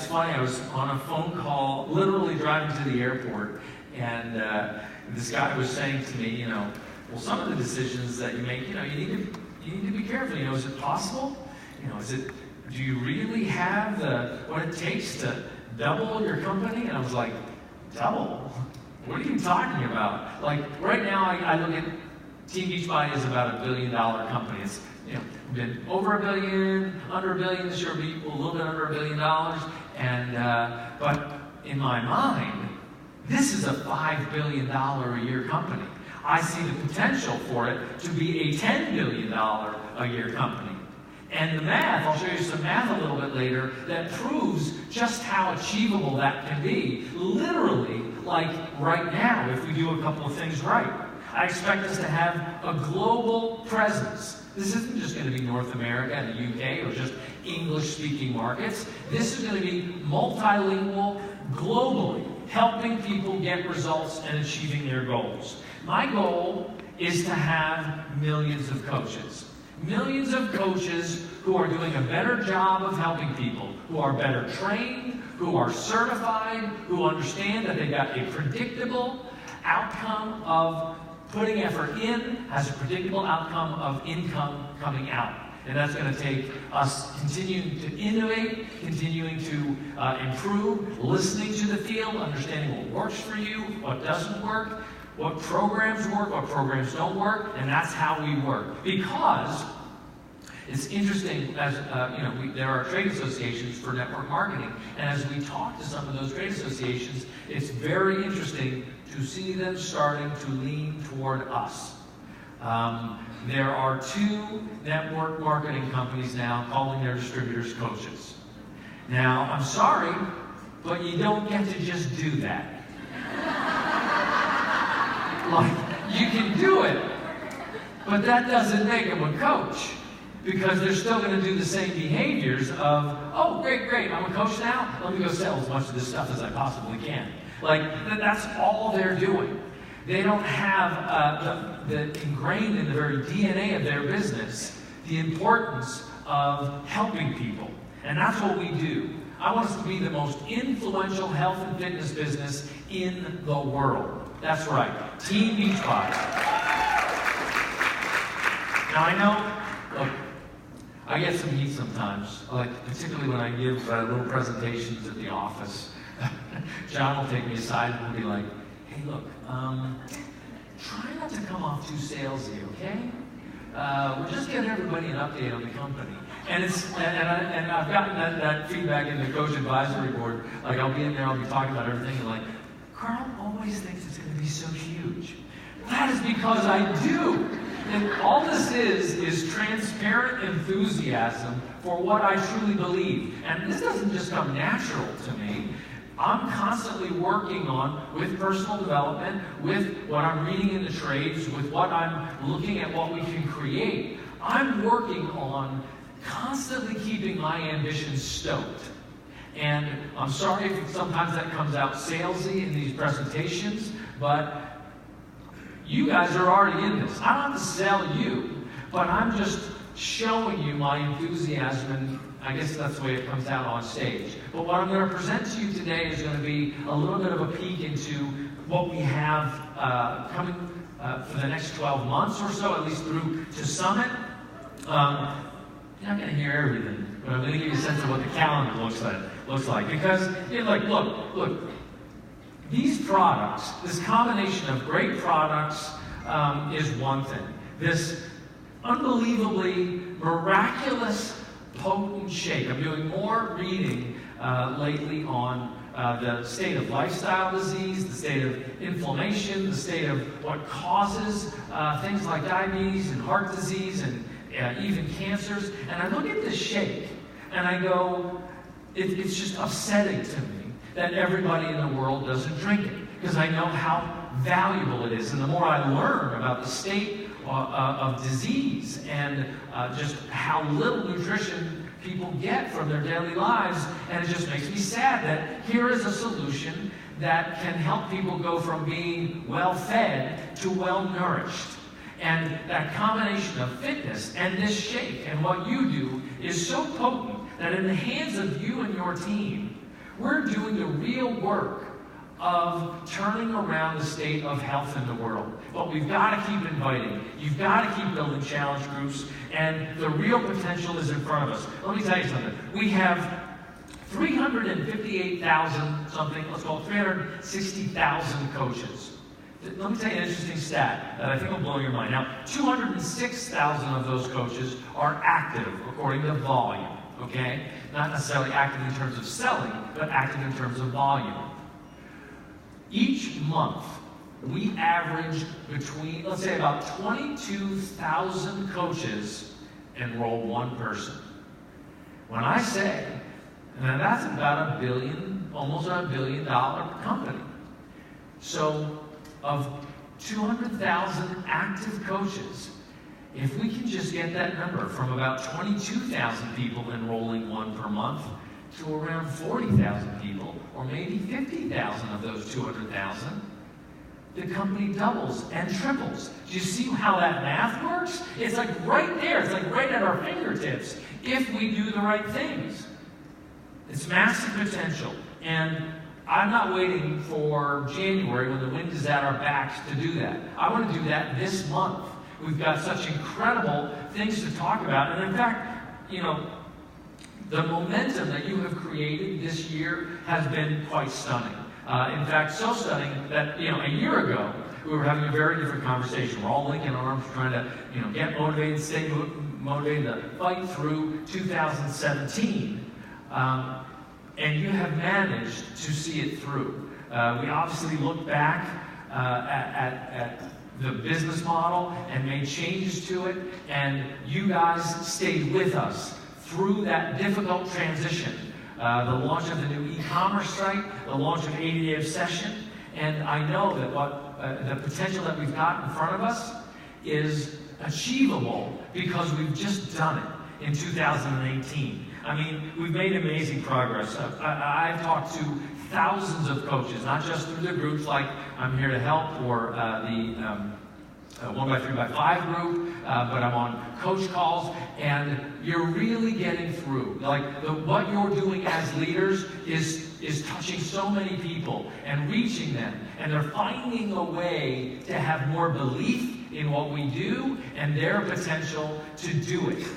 funny. I was on a phone call, literally driving to the airport, and this guy was saying to me, well, some of the decisions that you make, you need to be careful. Is it possible? Do you really have what it takes to double your company? And I was like, double? What are you talking about? Like, right now, I look at Team Beachbody is about $1 billion company. It's been over $1 billion, under $1 billion this year, a little bit under $1 billion. And but in my mind, this is a $5 billion a year company. I see the potential for it to be a $10 billion a year company. And the math, I'll show you some math a little bit later, that proves just how achievable that can be. Literally, like right now, if we do a couple of things right. I expect us to have a global presence. This isn't just going to be North America and the UK or just English-speaking markets. This is going to be multilingual, globally, helping people get results and achieving their goals. My goal is to have millions of coaches. Millions of coaches who are doing a better job of helping people, who are better trained, who are certified, who understand that they've got a predictable outcome of putting effort in, has a predictable outcome of income coming out. And that's going to take us continuing to innovate, continuing to improve, listening to the field, understanding what works for you, what doesn't work, what programs work, what programs don't work, and that's how we work. Because it's interesting, as there are trade associations for network marketing, and as we talk to some of those trade associations, it's very interesting to see them starting to lean toward us. There are 2 network marketing companies now calling their distributors coaches. Now, I'm sorry, but you don't get to just do that. Like, you can do it, but that doesn't make them a coach, because they're still going to do the same behaviors of, oh, great, I'm a coach now, let me go sell as much of this stuff as I possibly can. Like, that's all they're doing. They don't have the ingrained in the very DNA of their business the importance of helping people. And that's what we do. I want us to be the most influential health and fitness business in the world. That's right. Team Beachbody. Now I know, look, I get some heat sometimes, like particularly when I give little presentations at the office. John will take me aside and will be like, hey, look, try not to come off too salesy, okay? We're just getting everybody an update on the company. And I've gotten that feedback in the coach advisory board. Like, I'll be in there, I'll be talking about everything, and like, Carl always thinks it's going to be so huge. That is because I do. And all this is transparent enthusiasm for what I truly believe. And this doesn't just come natural to me. I'm constantly working on, with personal development, with what I'm reading in the trades, with what I'm looking at what we can create. I'm working on constantly keeping my ambitions stoked. And I'm sorry if sometimes that comes out salesy in these presentations, but you guys are already in this. I don't have to sell you, but I'm just showing you my enthusiasm, and I guess that's the way it comes out on stage. But what I'm going to present to you today is going to be a little bit of a peek into what we have coming for the next 12 months or so, at least through to Summit. You're not going to hear everything, but I'm going to give you a sense of what the calendar looks like. Because, look, these products, this combination of great products is one thing. This unbelievably miraculous, potent shake. I'm doing more reading lately on the state of lifestyle disease, the state of inflammation, the state of what causes things like diabetes and heart disease and even cancers. And I look at this shake and I go, it's just upsetting to me that everybody in the world doesn't drink it, because I know how valuable it is. And the more I learn about the state of disease and just how little nutrition people get from their daily lives, and it just makes me sad that here is a solution that can help people go from being well-fed to well-nourished. And that combination of fitness and this shake and what you do is so potent that in the hands of you and your team, We're doing the real work of turning around the state of health in the world. But we've got to keep inviting. You've got to keep building challenge groups, and the real potential is in front of us. Let me tell you something. We have 358,000 something, let's call it 360,000 coaches. Let me tell you an interesting stat that I think will blow your mind. Now, 206,000 of those coaches are active according to volume, okay? Not necessarily active in terms of selling, but active in terms of volume. Each month, we average between, let's say, about 22,000 coaches enroll one person. When I say, and that's about $1 billion, almost $1 billion company. So, of 200,000 active coaches, if we can just get that number from about 22,000 people enrolling one per month to around 40,000 people, or maybe 50,000 of those 200,000, the company doubles and triples. Do you see how that math works? It's like right there. It's like right at our fingertips if we do the right things. It's massive potential. And I'm not waiting for January when the wind is at our backs to do that. I want to do that this month. We've got such incredible things to talk about. And in fact, you know, the momentum that you have created this year has been quite stunning. In fact, so stunning that, you know, a year ago, we were having a very different conversation. We're all linking arms, trying to, you know, get motivated, stay motivated to fight through 2017. And you have managed to see it through. We obviously looked back at the business model and made changes to it, and you guys stayed with us through that difficult transition. The launch of the new e-commerce site, the launch of 80-Day Obsession, and I know that what the potential that we've got in front of us is achievable because we've just done it in 2018. I mean, we've made amazing progress. I've talked to thousands of coaches, not just through the groups like I'm Here to Help or the 1x3x5 group, but I'm on coach calls, and you're really getting through. Like, what you're doing as leaders is touching so many people and reaching them, and they're finding a way to have more belief in what we do and their potential to do it.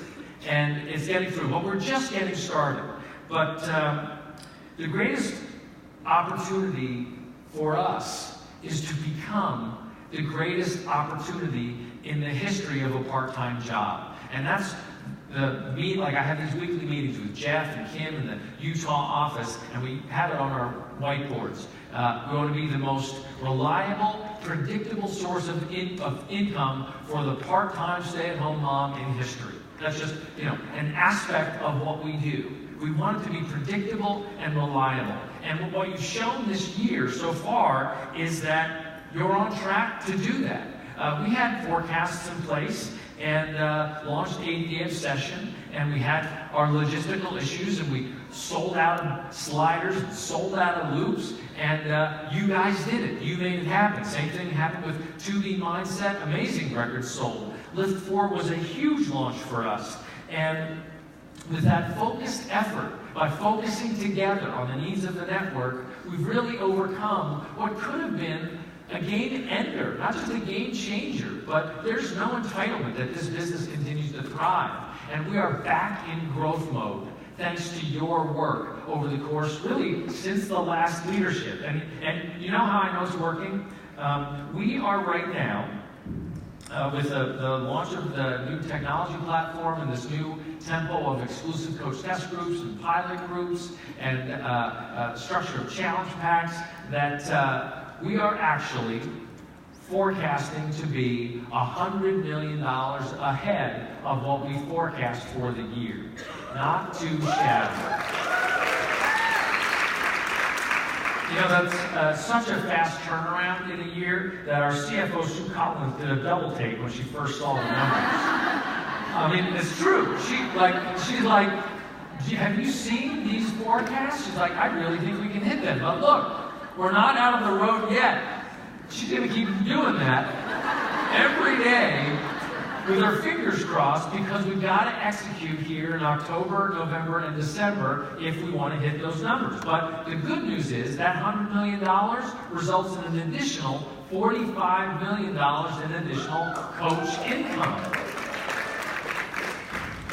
And it's getting through. But we're just getting started. But the greatest opportunity for us is to become the greatest opportunity in the history of a part-time job. And that's like I have these weekly meetings with Jeff and Kim in the Utah office, and we have it on our whiteboards. We want to be the most reliable, predictable source of income for the part-time stay-at-home mom in history. That's just, you know, an aspect of what we do. We want it to be predictable and reliable. And what you've shown this year so far is that you're on track to do that. We had forecasts in place and launched 80-Day Obsession, and we had our logistical issues, and we sold out of sliders, and sold out of loops, and you guys did it. You made it happen. Same thing happened with 2B Mindset. Amazing records sold. Lift 4 was a huge launch for us, and with that focused effort, by focusing together on the needs of the network, we've really overcome what could have been a game ender, not just a game changer, but there's no entitlement that this business continues to thrive. And we are back in growth mode, thanks to your work over the course, really, since the last leadership. And you know how I know it's working? We are right now, with the launch of the new technology platform and this new tempo of exclusive coach test groups and pilot groups and structure of challenge packs, that we are actually forecasting to be $100 million ahead of what we forecast for the year. Not too shabby. You know, that's such a fast turnaround in a year that our CFO, Sue Collins, did a double take when she first saw the numbers. I mean, it's true. She's like, have you seen these forecasts? She's like, I really think we can hit them. But look, we're not out on the road yet. She's going to keep doing that every day with our fingers crossed because we've got to execute here in October, November, and December if we want to hit those numbers. But the good news is that $100 million results in an additional $45 million in additional coach income.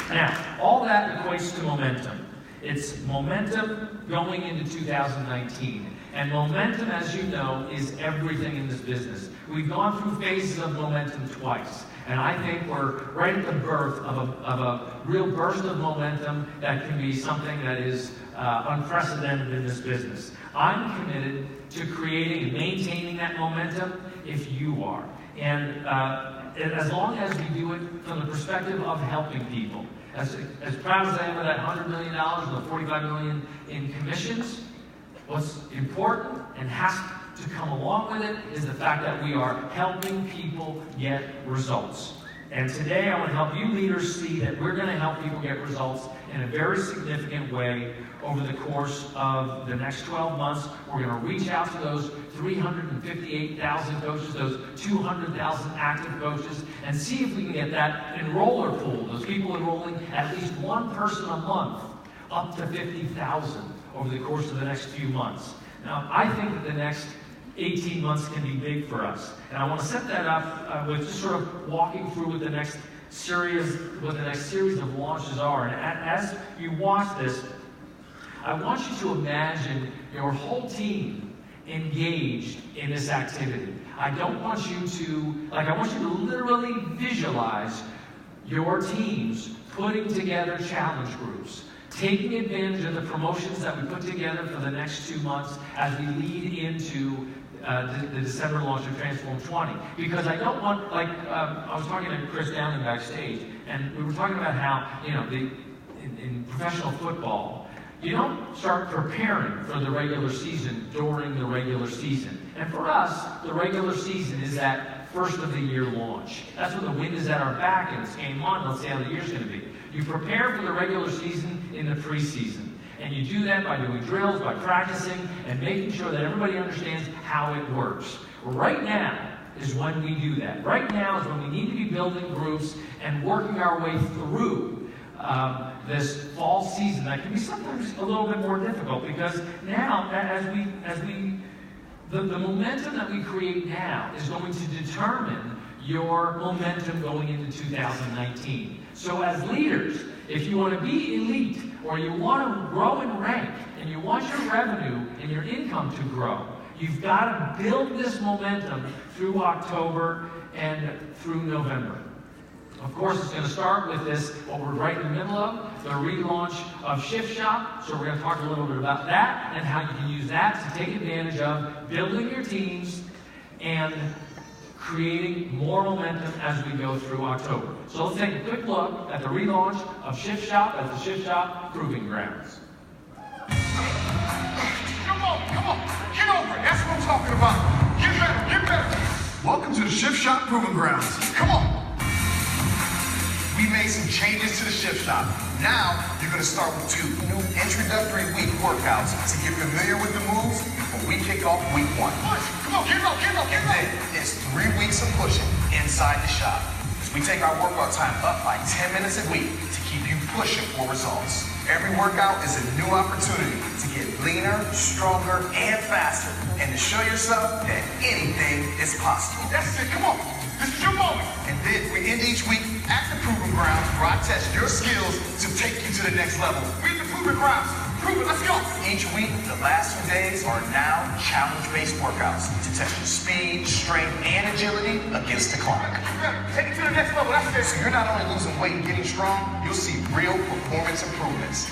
Now, all that equates to momentum. It's momentum going into 2019. And momentum, as you know, is everything in this business. We've gone through phases of momentum twice. And I think we're right at the birth of a real burst of momentum that can be something that is unprecedented in this business. I'm committed to creating and maintaining that momentum if you are. And as long as we do it from the perspective of helping people. As proud as I am of that $100 million and the $45 million in commissions, what's important and has to come along with it is the fact that we are helping people get results. And today I want to help you leaders see that we're going to help people get results in a very significant way over the course of the next 12 months. We're going to reach out to those 358,000 coaches, those 200,000 active coaches, and see if we can get that enroller pool, those people enrolling at least one person a month, up to 50,000 over the course of the next few months. Now, I think that the next 18 months can be big for us. And I want to set that up with just sort of walking through what the next series of launches are. And as you watch this, I want you to imagine your whole team engaged in this activity. I want you to literally visualize your teams putting together challenge groups, taking advantage of the promotions that we put together for the next 2 months as we lead into the December launch of Transform 20. Because I don't want, I was talking to Chris Downey backstage, and we were talking about how, in professional football, you don't start preparing for the regular season during the regular season. And for us, the regular season is that first of the year launch. That's when the wind is at our back and it's game on. Let's see how the year's going to be. You prepare for the regular season in the preseason. And you do that by doing drills, by practicing, and making sure that everybody understands how it works. Right now is when we do that. Right now is when we need to be building groups and working our way through this fall season. That can be sometimes a little bit more difficult because now, the momentum that we create now is going to determine your momentum going into 2019. So as leaders, if you want to be elite, or you want to grow in rank, and you want your revenue and your income to grow, you've got to build this momentum through October and through November. Of course, it's going to start with this, what we're right in the middle of, the relaunch of Shift Shop. So we're going to talk a little bit about that and how you can use that to take advantage of building your teams and creating more momentum as we go through October. So let's take a quick look at the relaunch of Shift Shop at the Shift Shop Proving Grounds. Come on, get over it. That's what I'm talking about. Get better. Welcome to the Shift Shop Proving Grounds. Come on. We made some changes to the Shift Shop. Now, you're going to start with 2 new introductory week workouts to get familiar with the moves before we kick off week 1. Push! Come on, get low! And then it's 3 weeks of pushing inside the shop. We take our workout time up by 10 minutes a week to keep you pushing for results. Every workout is a new opportunity to get leaner, stronger, and faster, and to show yourself that anything is possible. That's it, come on! This is your moment! And then we end each week at the Proving Grounds where I test your skills to take you to the next level. We at the Proving Grounds. Prove it, let's go! Each week, the last 2 days are now challenge-based workouts to test your speed, strength, and agility against the clock. Take it to the next level, that's it. So you're not only losing weight and getting strong, you'll see real performance improvements.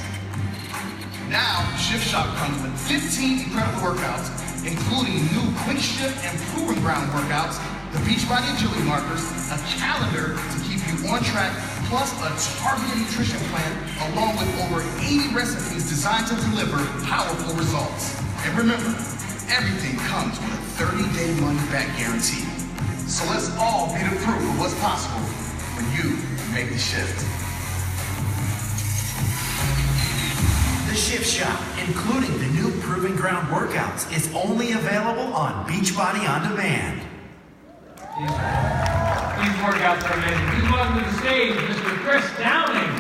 Now, Shift Shop comes with 15 incredible workouts, including new quick shift and Proving Ground workouts, the Beachbody agility markers, a calendar to keep you on track, plus a targeted nutrition plan, along with over 80 recipes designed to deliver powerful results. And remember, everything comes with a 30-day money-back guarantee. So let's all be the proof of what's possible when you make the shift. The Shift Shop, including the new Proving Ground workouts, is only available on Beachbody On Demand. These workouts are amazing. Please welcome to the stage, Mr. Chris Downing.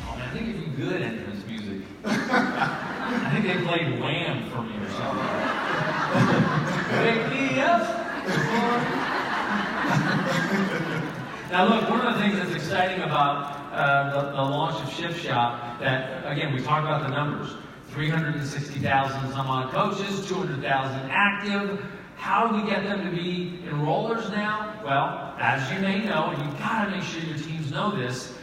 I think it'd be good entrance music. I think they played Wham for me or something. Wake me up. Now look, one of the things that's exciting about the launch of Shift Shop, that again, we talked about the numbers, 360,000 some odd coaches, 200,000 active. How do we get them to be enrollers now? Well, as you may know, and you've got to make sure your teams know this,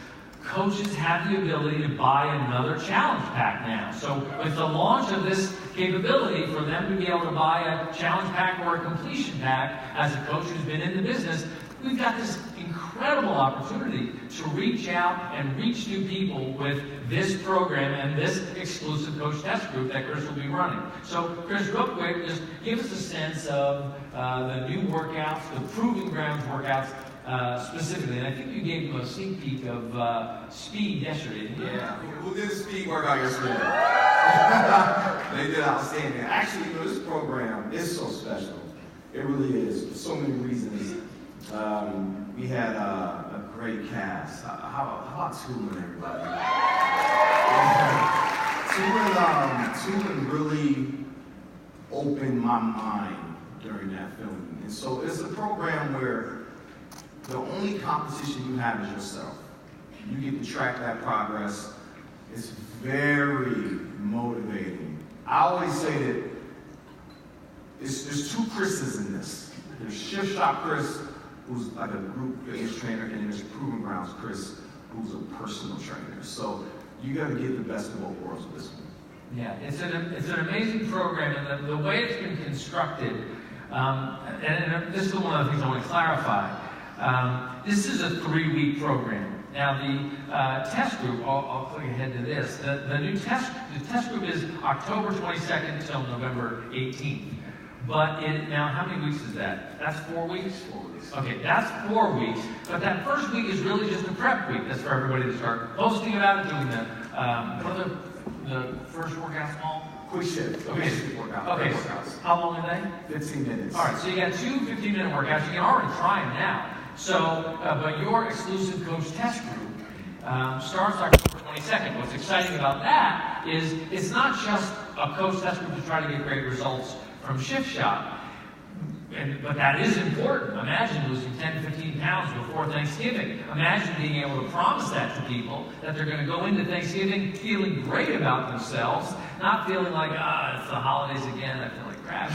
coaches have the ability to buy another challenge pack now. So with the launch of this capability for them to be able to buy a challenge pack or a completion pack as a coach who's been in the business, we've got this incredible opportunity to reach out and reach new people with this program and this exclusive coach test group that Chris will be running. So Chris, real quick, just give us a sense of the new workouts, the Proving Grounds workouts, specifically, and I think you gave them a sneak peek of speed yesterday, didn't you? Yeah, who did a speed workout yesterday? They did outstanding. Actually, you know, this program is so special. It really is, for so many reasons. We had a great cast. How about Tulin, everybody? Tulin really opened my mind during that filming. And so it's a program where the only competition you have is yourself. You get to track that progress. It's very motivating. I always say that there's two Chris's in this. There's Shift Shop Chris, who's like a group fitness trainer, and there's Proving Grounds Chris, who's a personal trainer. So you got to get the best of both worlds with this one. Yeah, it's an amazing program, and the way it's been constructed, and this is one of the things I want to clarify. This is a 3-week program. Now the test group, I'll click ahead to this. The test group is October 22nd till November 18th. But now how many weeks is that? That's 4 weeks? 4 weeks. Okay, that's 4 weeks. But that first week is really just a prep week. That's for everybody to start posting about it, doing the first workout small? Quick shift. Okay. Workout. Okay. How long are they? 15 minutes. All right, so you got 2 15-minute workouts. You can already try them now. So, but your exclusive coach test group starts October 22nd. What's exciting about that is it's not just a coach test group to try to get great results from Shift Shop. But that is important. Imagine losing 10 to 15 pounds before Thanksgiving. Imagine being able to promise that to people, that they're going to go into Thanksgiving feeling great about themselves, not feeling like, it's the holidays again, I feel like crap.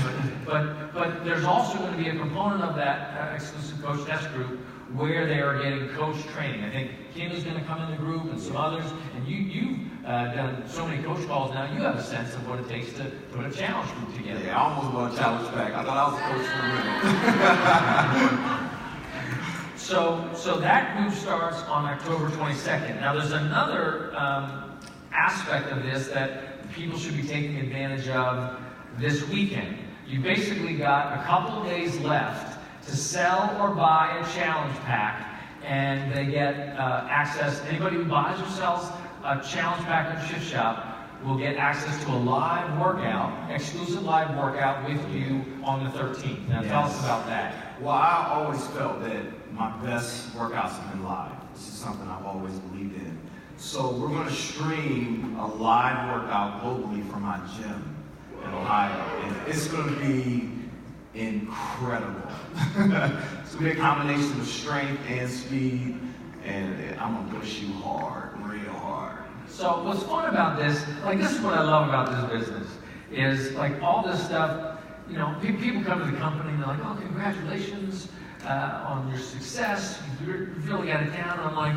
But there's also going to be a component of that exclusive coach test group where they are getting coach training. I think Kim is going to come in the group and some others, and you've done so many coach calls now, you have a sense of what it takes to put a challenge group together. Yeah, I almost won a challenge back. I thought I was a coach for a minute. So that group starts on October 22nd. Now there's another aspect of this that people should be taking advantage of this weekend. You basically got a couple of days left to sell or buy a challenge pack, and they get access. Anybody who buys or sells a challenge pack at Shift Shop will get access to a live workout, exclusive live workout with you on the 13th. Now tell us about that. Well, I always felt that my best workouts have been live. This is something I've always believed in. So we're going to stream a live workout globally from my gym in Ohio. And it's going to be incredible. It's going to be a combination of strength and speed, and I'm going to push you hard, real hard. So what's fun about this, like this is what I love about this business, is like all this stuff, you know, people come to the company and they're like, oh, congratulations on your success, you really got it down. And I'm like,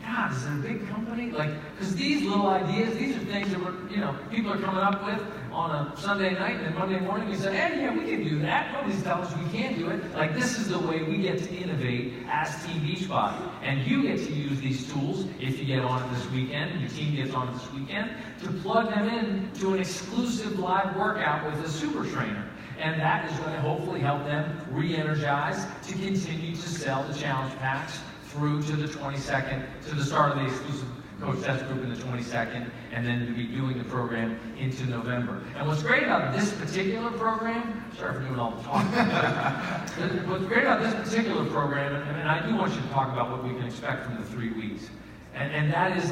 God, is it a big company? Like, because these little ideas, these are things that people are coming up with on a Sunday night, and then Monday morning we say, hey, yeah, we can do that. Nobody's telling us we can't do it. Like, this is the way we get to innovate as Team Beachbody. And you get to use these tools if you get on it this weekend, and your team gets on it this weekend, to plug them in to an exclusive live workout with a super trainer. And that is going to hopefully help them re-energize to continue to sell the challenge packs through to the 22nd, to the start of the exclusive coach that group in the 22nd, and then to be doing the program into November. And what's great about this particular program, sorry for doing all the talking, but what's great about this particular program, and I do want you to talk about what we can expect from the 3 weeks, and that is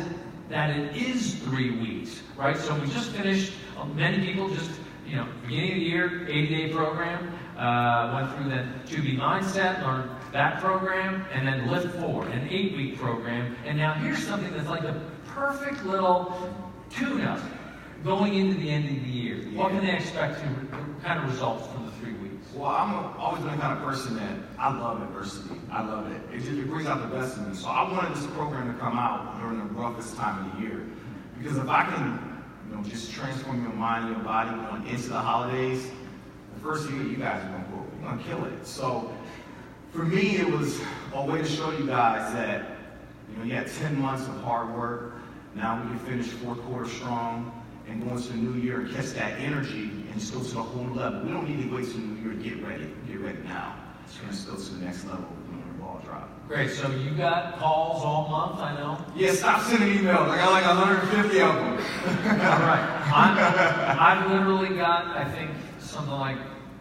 that it is 3 weeks, right? So we just finished, many people just, beginning of the year, 80-day program, went through the 2B Mindset, learned that program, and then Lift 4, an 8-week program. And now here's something that's like the perfect little tune-up going into the end of the year. Yeah. What can they expect what kind of results from the 3 weeks? Well, I'm always been the kind of person that I love adversity. I love it. It brings out the best in me. So I wanted this program to come out during the roughest time of the year. Because if I can just transform your mind and your body going into the holidays, the first year you guys are going to kill it. So for me, it was a way to show you guys that, you had 10 months of hard work. Now we can finish fourth quarter strong and go into the new year and catch that energy and just go to the whole level. We don't need to wait till the new year to get ready. Get ready now. So let's go to the next level when the ball drop. Great. So you got calls all month, I know? Yeah, stop sending emails. I got like 150 of them. All right. I've literally got, I think, something like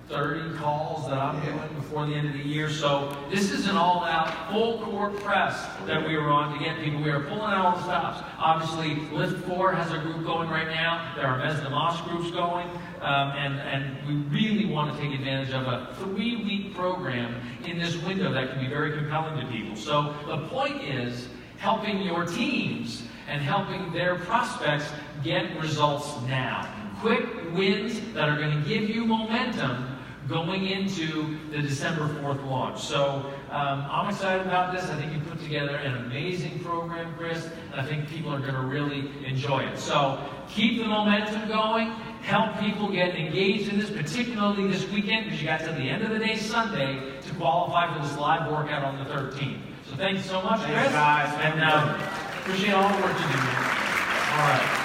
30 calls that I'm doing before the end of the year. So this is an all-out, full-court press that we were on to get people. We are pulling out all the stops. Obviously, Lift 4 has a group going right now. There are Mes de Mas groups going. And we really want to take advantage of a 3-week program in this window that can be very compelling to people. So the point is helping your teams and helping their prospects get results now. Quick wins that are going to give you momentum going into the December 4th launch. So I'm excited about this. I think you put together an amazing program, Chris, and I think people are going to really enjoy it. So keep the momentum going. Help people get engaged in this, particularly this weekend, because you got to the end of the day Sunday to qualify for this live workout on the 13th. So thank you so much, Chris. Thanks, guys. And appreciate all the work you do, man. All right.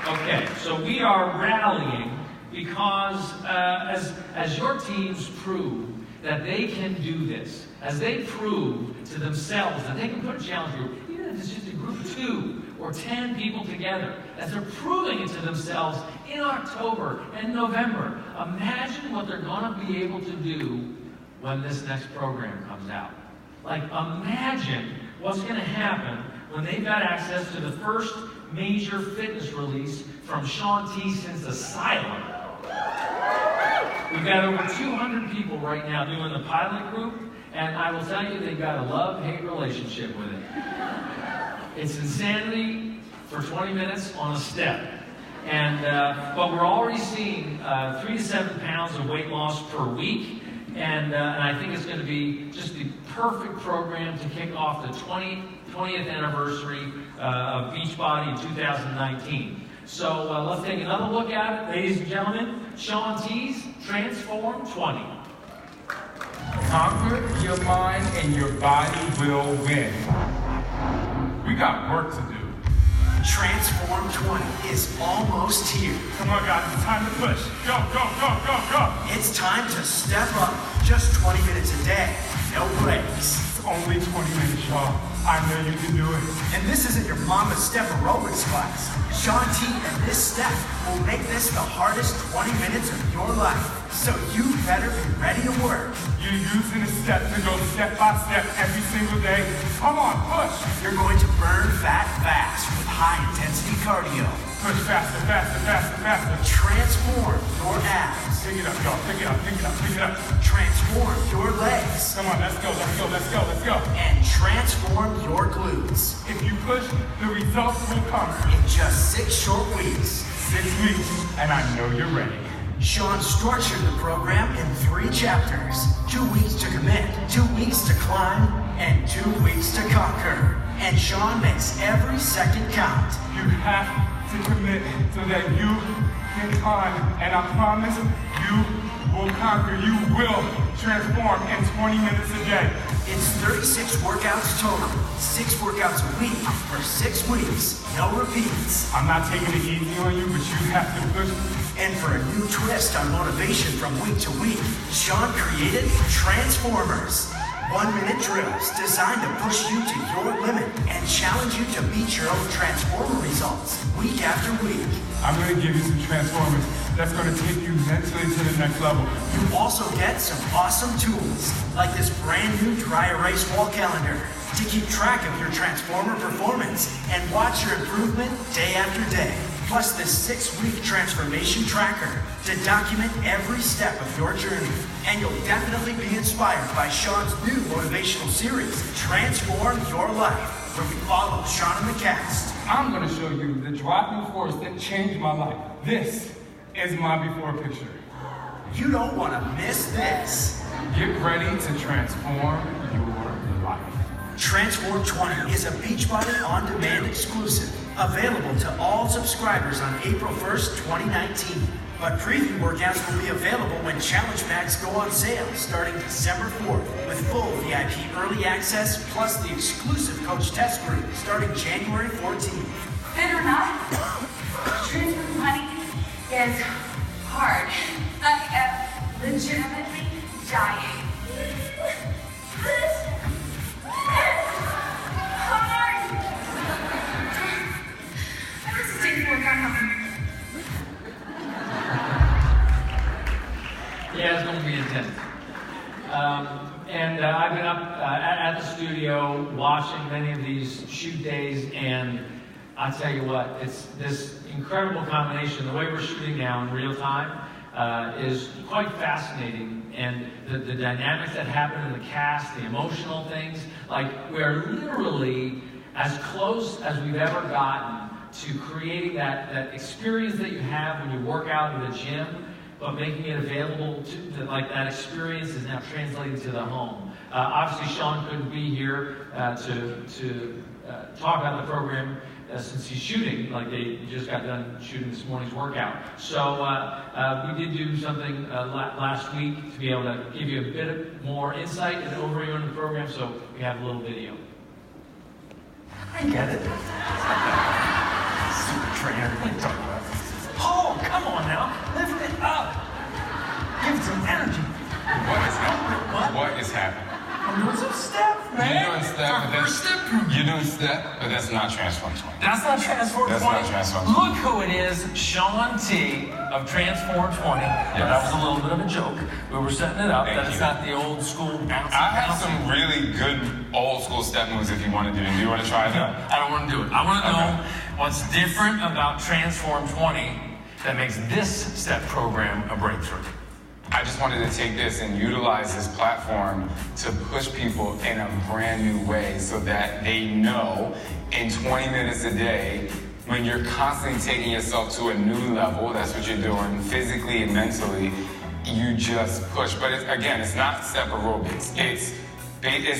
Okay, so we are rallying because as your teams prove that they can do this, as they prove to themselves that they can put a challenge group, even if it's just a group of 2 or 10 people together, as they're proving it to themselves in October and November, imagine what they're going to be able to do when this next program comes out. Like, imagine what's going to happen when they've got access to the first major fitness release from Shaun since Asylum. We've got over 200 people right now doing the pilot group, and I will tell you, they've got a love-hate relationship with it. It's insanity for 20 minutes on a step. And but we're already seeing 3 to 7 pounds of weight loss per week, and I think it's going to be just the perfect program to kick off the 20th anniversary of Beachbody in 2019. So let's take another look at it, ladies and gentlemen. Shaun Transform 20. Conquer your mind and your body will win. We got work to do. Transform 20 is almost here. Come on, guys, it's time to push. Go, go, go, go, go. It's time to step up. Just 20 minutes a day. No breaks. It's only 20 minutes, y'all. I know you can do it. And this isn't your mama's step aerobics class. Shaun and this step will make this the hardest 20 minutes of your life. So you better be ready to work. You're using a step to go step by step every single day. Come on, push. You're going to burn fat fast with high-intensity cardio. Push faster, faster, faster, faster. Transform your abs. Pick it up, y'all. Pick it up, pick it up, pick it up. Transform your legs. Come on, let's go, let's go, let's go, let's go. And transform your glutes. If you push, the results will come. In just 6 short weeks. 6 weeks, and I know you're ready. Shaun structured the program in 3 chapters. 2 weeks to commit, 2 weeks to climb, and 2 weeks to conquer. And Shaun makes every second count. You have to commit so that you can climb. And I promise you will conquer. You will transform in 20 minutes a day. It's 36 workouts total. 6 workouts a week for 6 weeks. No repeats. I'm not taking it easy on you, but you have to push. And for a new twist on motivation from week to week, Shaun created Transformers. 1-minute drills designed to push you to your limit and challenge you to beat your own Transformer results week after week. I'm going to give you some Transformers that's going to take you mentally to the next level. You also get some awesome tools, like this brand new dry erase wall calendar to keep track of your Transformer performance and watch your improvement day after day. Plus this 6-week transformation tracker to document every step of your journey. And you'll definitely be inspired by Shaun's new motivational series, Transform Your Life, where we follow Shaun and the cast. I'm going to show you the driving force that changed my life. This is my before picture. You don't want to miss this. Get ready to transform your life. Transform 20 is a Beachbody on-demand exclusive, available to all subscribers on April 1st, 2019. But preview workouts will be available when challenge packs go on sale starting December 4th, with full VIP early access plus the exclusive coach test group starting January 14th. Believe it or not, Transform 20 is hard. I am legitimately dying. Yeah, it's going to be intense. I've been up at the studio watching many of these shoot days, and I tell you what, it's this incredible combination. The way we're shooting now in real time is quite fascinating, and the dynamics that happen in the cast, the emotional things, like we're literally as close as we've ever gotten to creating that experience that you have when you work out in the gym, but making it available to like that experience is now translating to the home. Obviously, Shaun couldn't be here to talk about the program since he's shooting. Like they just got done shooting this morning's workout. So we did do something last week to be able to give you a bit more insight and overview into the program. So we have a little video. I get it. Super trainer. What are you talking about? Oh, come on now. Lift it up. Give it some energy. What is happening? What is happening? I'm doing some steps, man. You're doing step, but that's not Transform 20. That's not Transform 20. That's not Transform 20. Look who it is, Shaun T of Transform 20. Yes. That was a little bit of a joke. We were setting it up. Thank That's you. not the old school bouncy. I have some really good old school step moves if you want to do it. Do you want to try them? I don't want to do it. I want to know Okay. what's different about Transform 20 that makes this step program a breakthrough. I just wanted to take this and utilize this platform to push people in a brand new way so that they know in 20 minutes a day, when you're constantly taking yourself to a new level, that's what you're doing physically and mentally, you just push. But it's not step aerobics. It's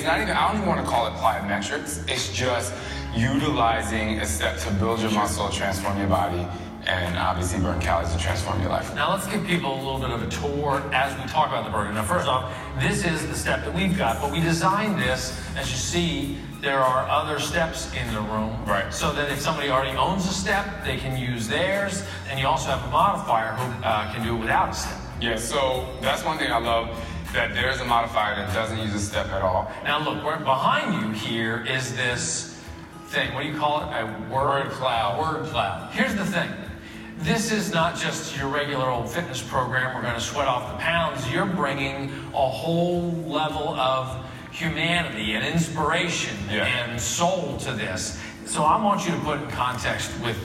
not even, I don't even want to call it plyometrics. It's just utilizing a step to build your muscle, transform your body, and obviously burn calories to transform your life. Now let's give people a little bit of a tour as we talk about the program. Now first off, this is the step that we've got, but we designed this, as you see, there are other steps in the room. Right. So that if somebody already owns a step, they can use theirs, and you also have a modifier who can do it without a step. Yeah, so that's one thing I love, that there's a modifier that doesn't use a step at all. Now look, right behind you here is this thing. What do you call it? A word cloud. Word cloud. Here's the thing. This is not just your regular old fitness program. We're going to sweat off the pounds. You're bringing a whole level of humanity and inspiration and soul to this. So I want you to put in context with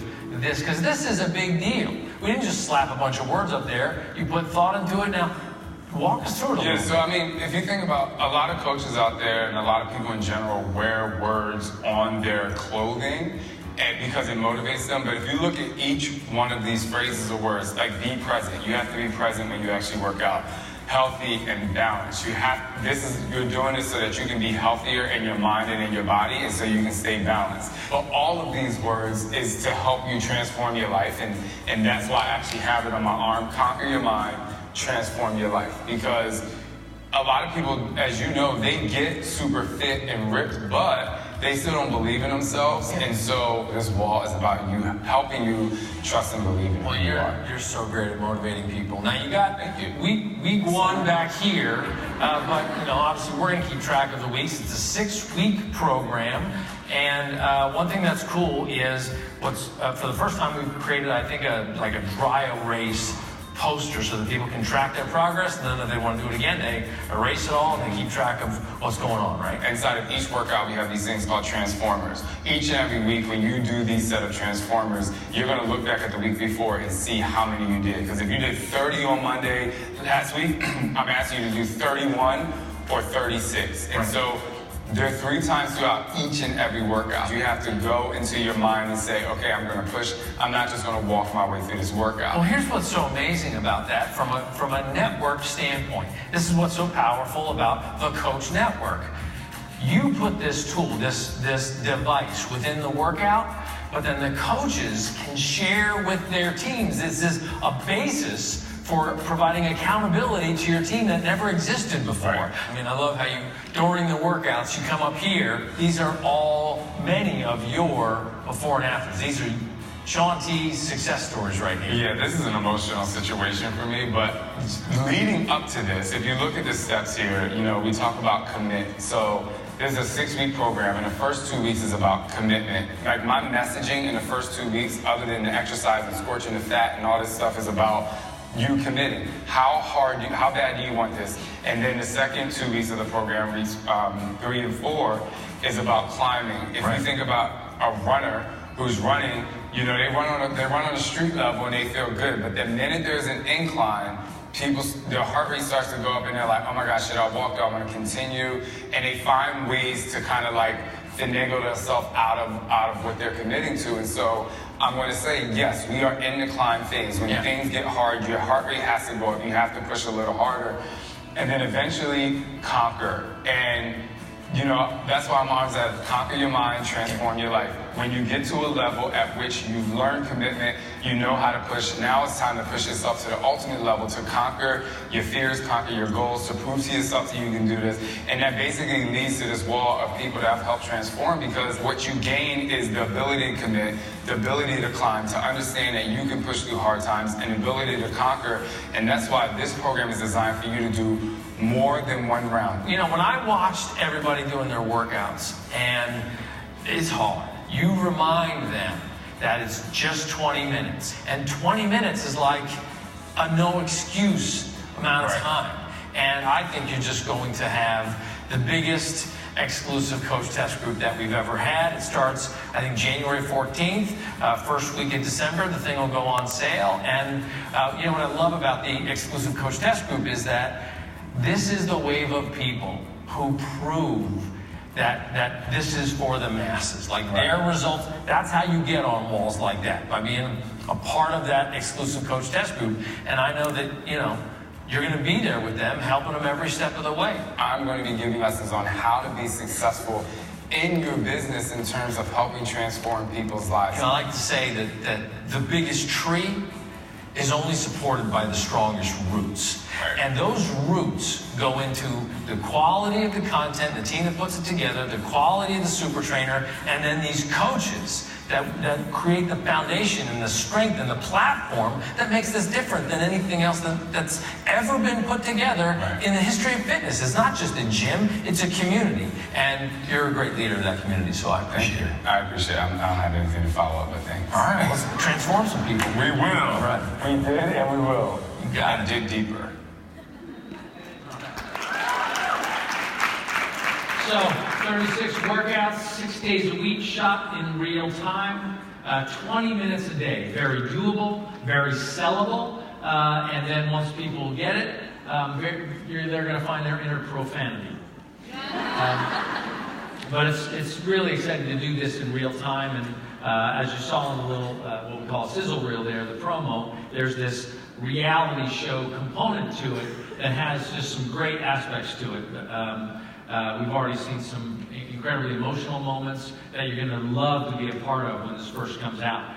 this, because this is a big deal. We didn't just slap a bunch of words up there. You put thought into it. Now, walk us through it a little bit. So I mean, if you think about a lot of coaches out there and a lot of people in general wear words on their clothing, and because it motivates them. But if you look at each one of these phrases or words, like be present, you have to be present when you actually work out. Healthy and balanced. You're doing this so that you can be healthier in your mind and in your body, and so you can stay balanced. But all of these words is to help you transform your life, and that's why I actually have it on my arm. Conquer your mind, transform your life. Because a lot of people, as you know, they get super fit and ripped, but they still don't believe in themselves, and so this wall is about you, helping you trust and believe in who you are. You're so great at motivating people. Now you got, week one back here, But, obviously we're going to keep track of the weeks. It's a 6-week program. And one thing that's cool is for the first time we've created, I think, a dry erase poster so that people can track their progress, and then if they want to do it again, they erase it all and they keep track of what's going on, right? Inside of each workout, we have these things called transformers. Each and every week, when you do these set of transformers, you're going to look back at the week before and see how many you did. Because if you did 30 on Monday last week, I'm asking you to do 31 or 36. And so there are 3 times throughout each and every workout. You have to go into your mind and say, okay, I'm going to push. I'm not just going to walk my way through this workout. Well, here's what's so amazing about that from a network standpoint. This is what's so powerful about the Coach Network. You put this tool, this device within the workout, but then the coaches can share with their teams. This is a basis for providing accountability to your team that never existed before. Right. I mean, I love how during the workouts, you come up here. These are many of your before and afters. These are Shaun T's success stories right here. Yeah, this is an emotional situation for me, but leading up to this, if you look at the steps here, we talk about commit. So there's a 6-week program, and the first 2 weeks is about commitment. Like my messaging in the first 2 weeks, other than the exercise and scorching the fat and all this stuff, is about you committing. How bad do you want this? And then the second 2 weeks of the program, weeks 3 and 4, is about climbing. If you think about a runner who's running, they run on the street level and they feel good. But the minute there's an incline, their heart rate starts to go up and they're like, oh my gosh, shit, I walked out, I'm gonna continue. And they find ways to kind of like finagle themselves out of what they're committing to. And so I'm going to say, yes, we are in the climb phase. When things get hard, your heart rate has to go up. You have to push a little harder. And then eventually conquer. And, that's why I'm always at conquer your mind, transform your life. When you get to a level at which you've learned commitment, you know how to push. Now it's time to push yourself to the ultimate level, to conquer your fears, conquer your goals, to prove to yourself that you can do this. And that basically leads to this wall of people that have helped transform, because what you gain is the ability to commit, the ability to climb, to understand that you can push through hard times, and the ability to conquer. And that's why this program is designed for you to do more than one round. When I watched everybody doing their workouts, and it's hard, you remind them that it's just 20 minutes. And 20 minutes is like a no excuse amount of time. And I think you're just going to have the biggest exclusive coach test group that we've ever had. It starts, I think, January 14th, first week in December. The thing will go on sale. And what I love about the exclusive coach test group is that this is the wave of people who prove that this is for the masses. Like their results, that's how you get on walls like that, by being a part of that exclusive coach test group. And I know that, you're going to be there with them, helping them every step of the way. I'm going to be giving lessons on how to be successful in your business in terms of helping transform people's lives. I like to say that the biggest tree is only supported by the strongest roots. And those roots go into the quality of the content, the team that puts it together, the quality of the super trainer, and then these coaches that create the foundation and the strength and the platform that makes this different than anything else that's ever been put together in the history of fitness. It's not just a gym, it's a community. And you're a great leader of that community, so I appreciate it. I appreciate it. I don't have anything to follow up, but thanks. All right, let's transform some people. We will. All right. We did and we will. You got and it. dig deeper. So, 36 workouts, 6 days a week, shot in real time, 20 minutes a day. Very doable, very sellable, and then once people get it, they're going to find their inner profanity. But it's really exciting to do this in real time, and as you saw in the little, what we call a sizzle reel there, the promo, there's this reality show component to it that has just some great aspects to it. We've already seen some incredibly emotional moments that you're going to love to be a part of when this first comes out.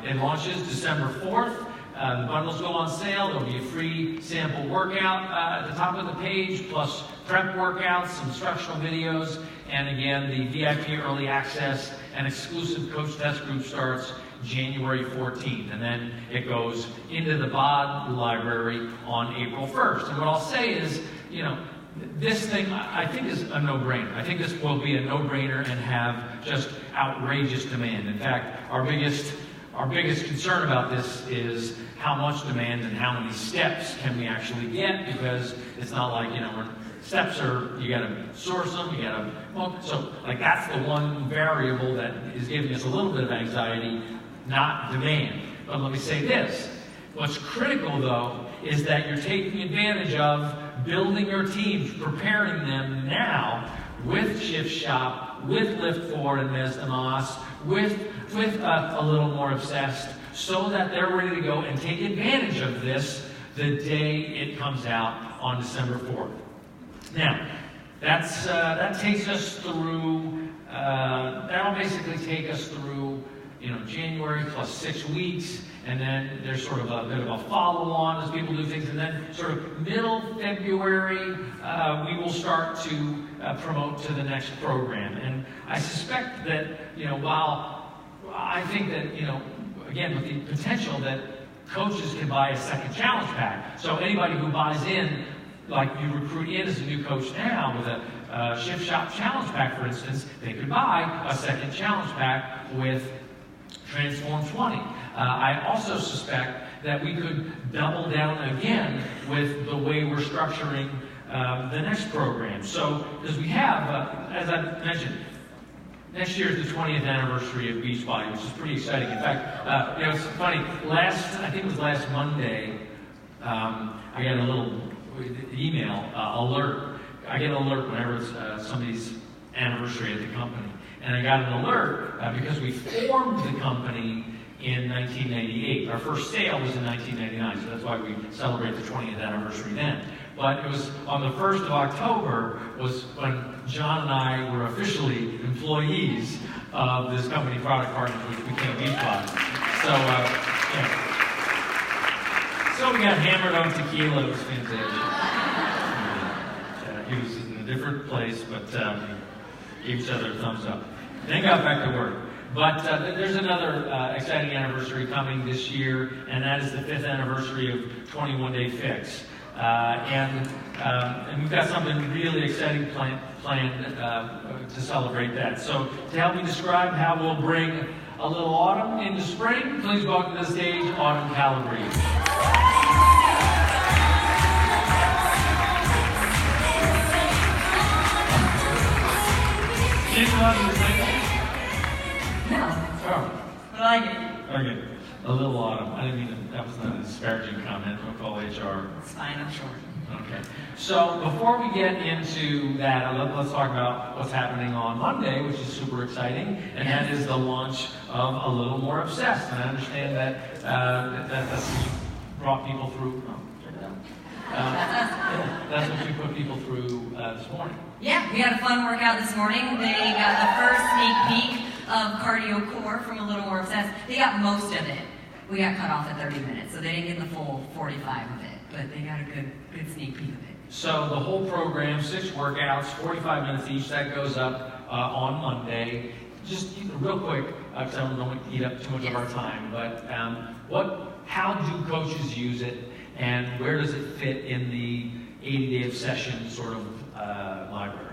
It launches December 4th. The bundles go on sale. There'll be a free sample workout at the top of the page, plus prep workouts, some instructional videos, and again, the VIP early access and exclusive coach test group starts January 14th, and then it goes into the BOD library on April 1st. And what I'll say is, this thing, I think, is a no-brainer. I think this will be a no-brainer and have just outrageous demand. In fact, our biggest concern about this is how much demand and how many steps can we actually get, because it's not like, steps are, you gotta source them, you gotta, so like that's the one variable that is giving us a little bit of anxiety, not demand. But let me say this, what's critical though is that you're taking advantage of building your teams, preparing them now with Shift Shop, with Lift 4 and Mes de Mas, with a little more obsessed, so that they're ready to go and take advantage of this the day it comes out on December 4th. Now, that takes us through, that'll basically take us through, January plus 6 weeks, and then there's sort of a bit of a follow-on as people do things, and then sort of middle February, we will start to promote to the next program. And I suspect that, while I think that, again, with the potential that coaches can buy a second challenge pack, so anybody who buys in, like you recruit in as a new coach now with a Shift Shop challenge pack, for instance, they could buy a second challenge pack with Transform 20. I also suspect that we could double down again with the way we're structuring the next program. So, because we have, as I mentioned, next year is the 20th anniversary of Beachbody, which is pretty exciting. In fact, it's funny, I think it was last Monday, I got a little email alert. I get an alert whenever it's somebody's anniversary at the company. And I got an alert because we formed the company in 1998. Our first sale was in 1999, so that's why we celebrate the 20th anniversary then. But it was on the 1st of October was when John and I were officially employees of this company, Product Partners, which became Beachbody. So we got hammered on tequila. It was fantastic. He was in a different place, but gave each other a thumbs up. Then got back to work. But there's another exciting anniversary coming this year, and that is the 5th anniversary of 21 Day Fix. And we've got something really exciting planned to celebrate that. So to help me describe how we'll bring a little autumn into spring, please welcome to the stage Autumn Calabrese. No. Oh. But I like it. Okay. A little autumn. I didn't mean that was not a disparaging comment. We'll call HR. It's fine, I'm sure. Okay. So before we get into that, let's talk about what's happening on Monday, which is super exciting, and that is the launch of A Little More Obsessed. And I understand that that's what you brought people through. Oh, check it out. That's what you put people through this morning. Yeah, we had a fun workout this morning. They got the first sneak peek of cardio core from A Little More Obsessed. They got most of it. We got cut off at 30 minutes, so they didn't get the full 45 of it, but they got a good sneak peek of it. So the whole program, 6 workouts, 45 minutes each, that goes up on Monday. Just real quick, because I don't want to eat up too much of our time, but how do coaches use it, and where does it fit in the 80-day obsession sort of library?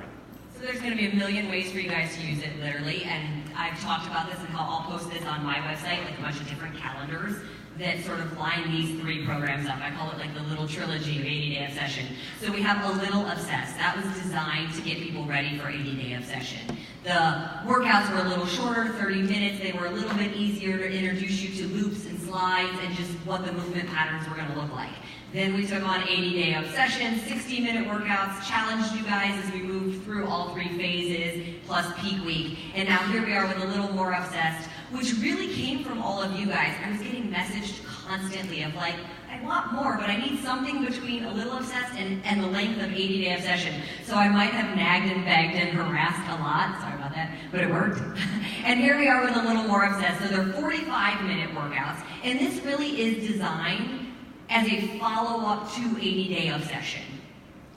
So there's going to be a million ways for you guys to use it, literally, and I've talked about this and how I'll post this on my website, like a bunch of different calendars that sort of line these 3 programs up. I call it like the little trilogy of 80-day obsession. So we have A Little Obsessed. That was designed to get people ready for 80-day obsession. The workouts were a little shorter, 30 minutes. They were a little bit easier to introduce you to loops and slides and just what the movement patterns were going to look like. Then we took on 80-day obsession, 60-minute workouts, challenged you guys as we moved through all 3 phases, plus peak week. And now here we are with A Little More Obsessed, which really came from all of you guys. I was getting messaged constantly of like, I want more, but I need something between A Little Obsessed and the length of 80-day obsession. So I might have nagged and begged and harassed a lot, sorry about that, but it worked. And here we are with A Little More Obsessed. So they're 45-minute workouts, and this really is designed as a follow-up to 80-day obsession.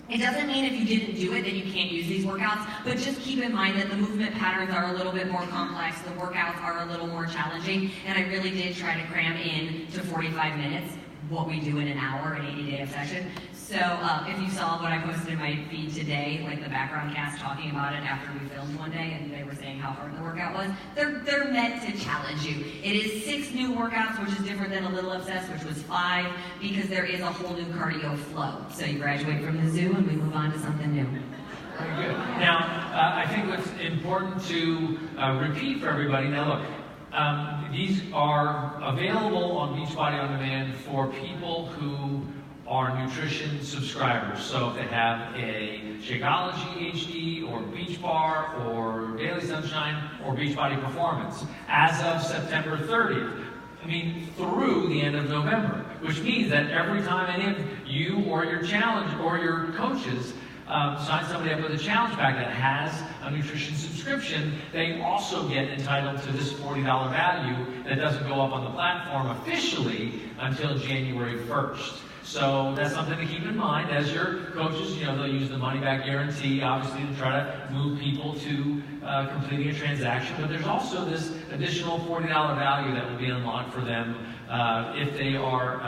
It doesn't mean if you didn't do it that you can't use these workouts, but just keep in mind that the movement patterns are a little bit more complex, the workouts are a little more challenging, and I really did try to cram in to 45 minutes what we do in an hour in 80-day obsession. So if you saw what I posted in my feed today, like the background cast talking about it after we filmed one day, and they were saying how hard the workout was, they're meant to challenge you. It is 6 new workouts, which is different than A Little Obsessed, which was 5, because there is a whole new cardio flow. So you graduate from the zoo and we move on to something new. Very good. Now, I think what's important to repeat for everybody, now look, these are available on Beachbody On Demand for people who are nutrition subscribers. So if they have a Shakeology HD or Beach Bar or Daily Sunshine or Beachbody Performance as of September 30th, I mean through the end of November, which means that every time any of you or your challenge or your coaches sign somebody up with a challenge pack that has a nutrition subscription, they also get entitled to this $40 value that doesn't go up on the platform officially until January 1st. So that's something to keep in mind as your coaches, you know, they'll use the money back guarantee, obviously, to try to move people to completing a transaction. But there's also this additional $40 value that will be unlocked for them if they are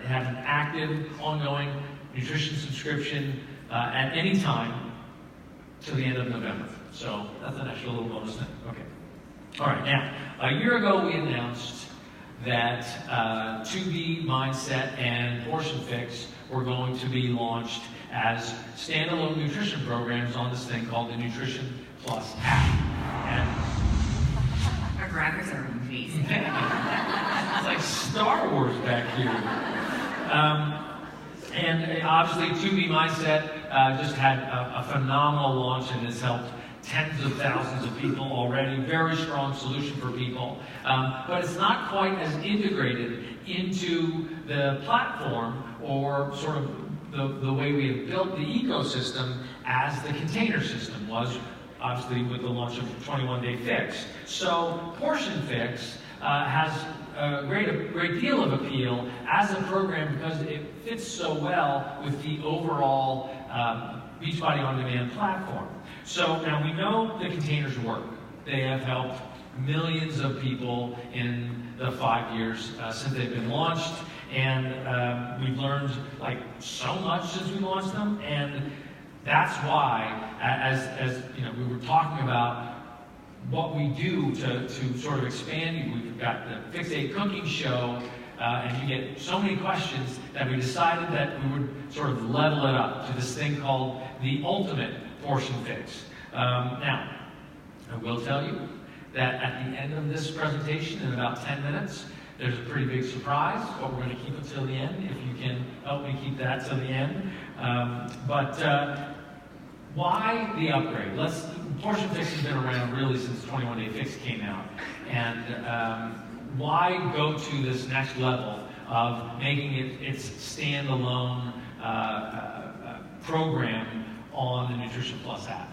have an active, ongoing nutrition subscription at any time to the end of November. So that's an extra little bonus thing. Okay. All right. Now, a year ago we announced that 2B Mindset and Portion Fix were going to be launched as standalone nutrition programs on this thing called the Nutrition Plus app. And Our graphics are amazing. it's like Star Wars back here. And obviously 2B Mindset just had a phenomenal launch and has helped tens of thousands of people already. Very strong solution for people. But it's not quite as integrated into the platform or sort of the way we have built the ecosystem as the container system was, obviously, with the launch of 21-Day Fix. So Portion Fix has a great deal of appeal as a program because it fits so well with the overall Beachbody On Demand platform. So now we know the containers work. They have helped millions of people in the 5 years since they've been launched, and we've learned like so much since we launched them, and that's why, as you know, we were talking about what we do to sort of expand. We've got the Fixate Cooking Show, and you get so many questions that we decided that we would sort of level it up to this thing called the Ultimate Portion Fix. Now, I will tell you that at the end of this presentation, in about 10 minutes, there's a pretty big surprise, but we're going to keep it till the end, if you can help me keep that till the end. Why the upgrade? Portion Fix has been around really since 21-Day Fix came out. And why go to this next level of making it its standalone program on the Nutrition Plus app?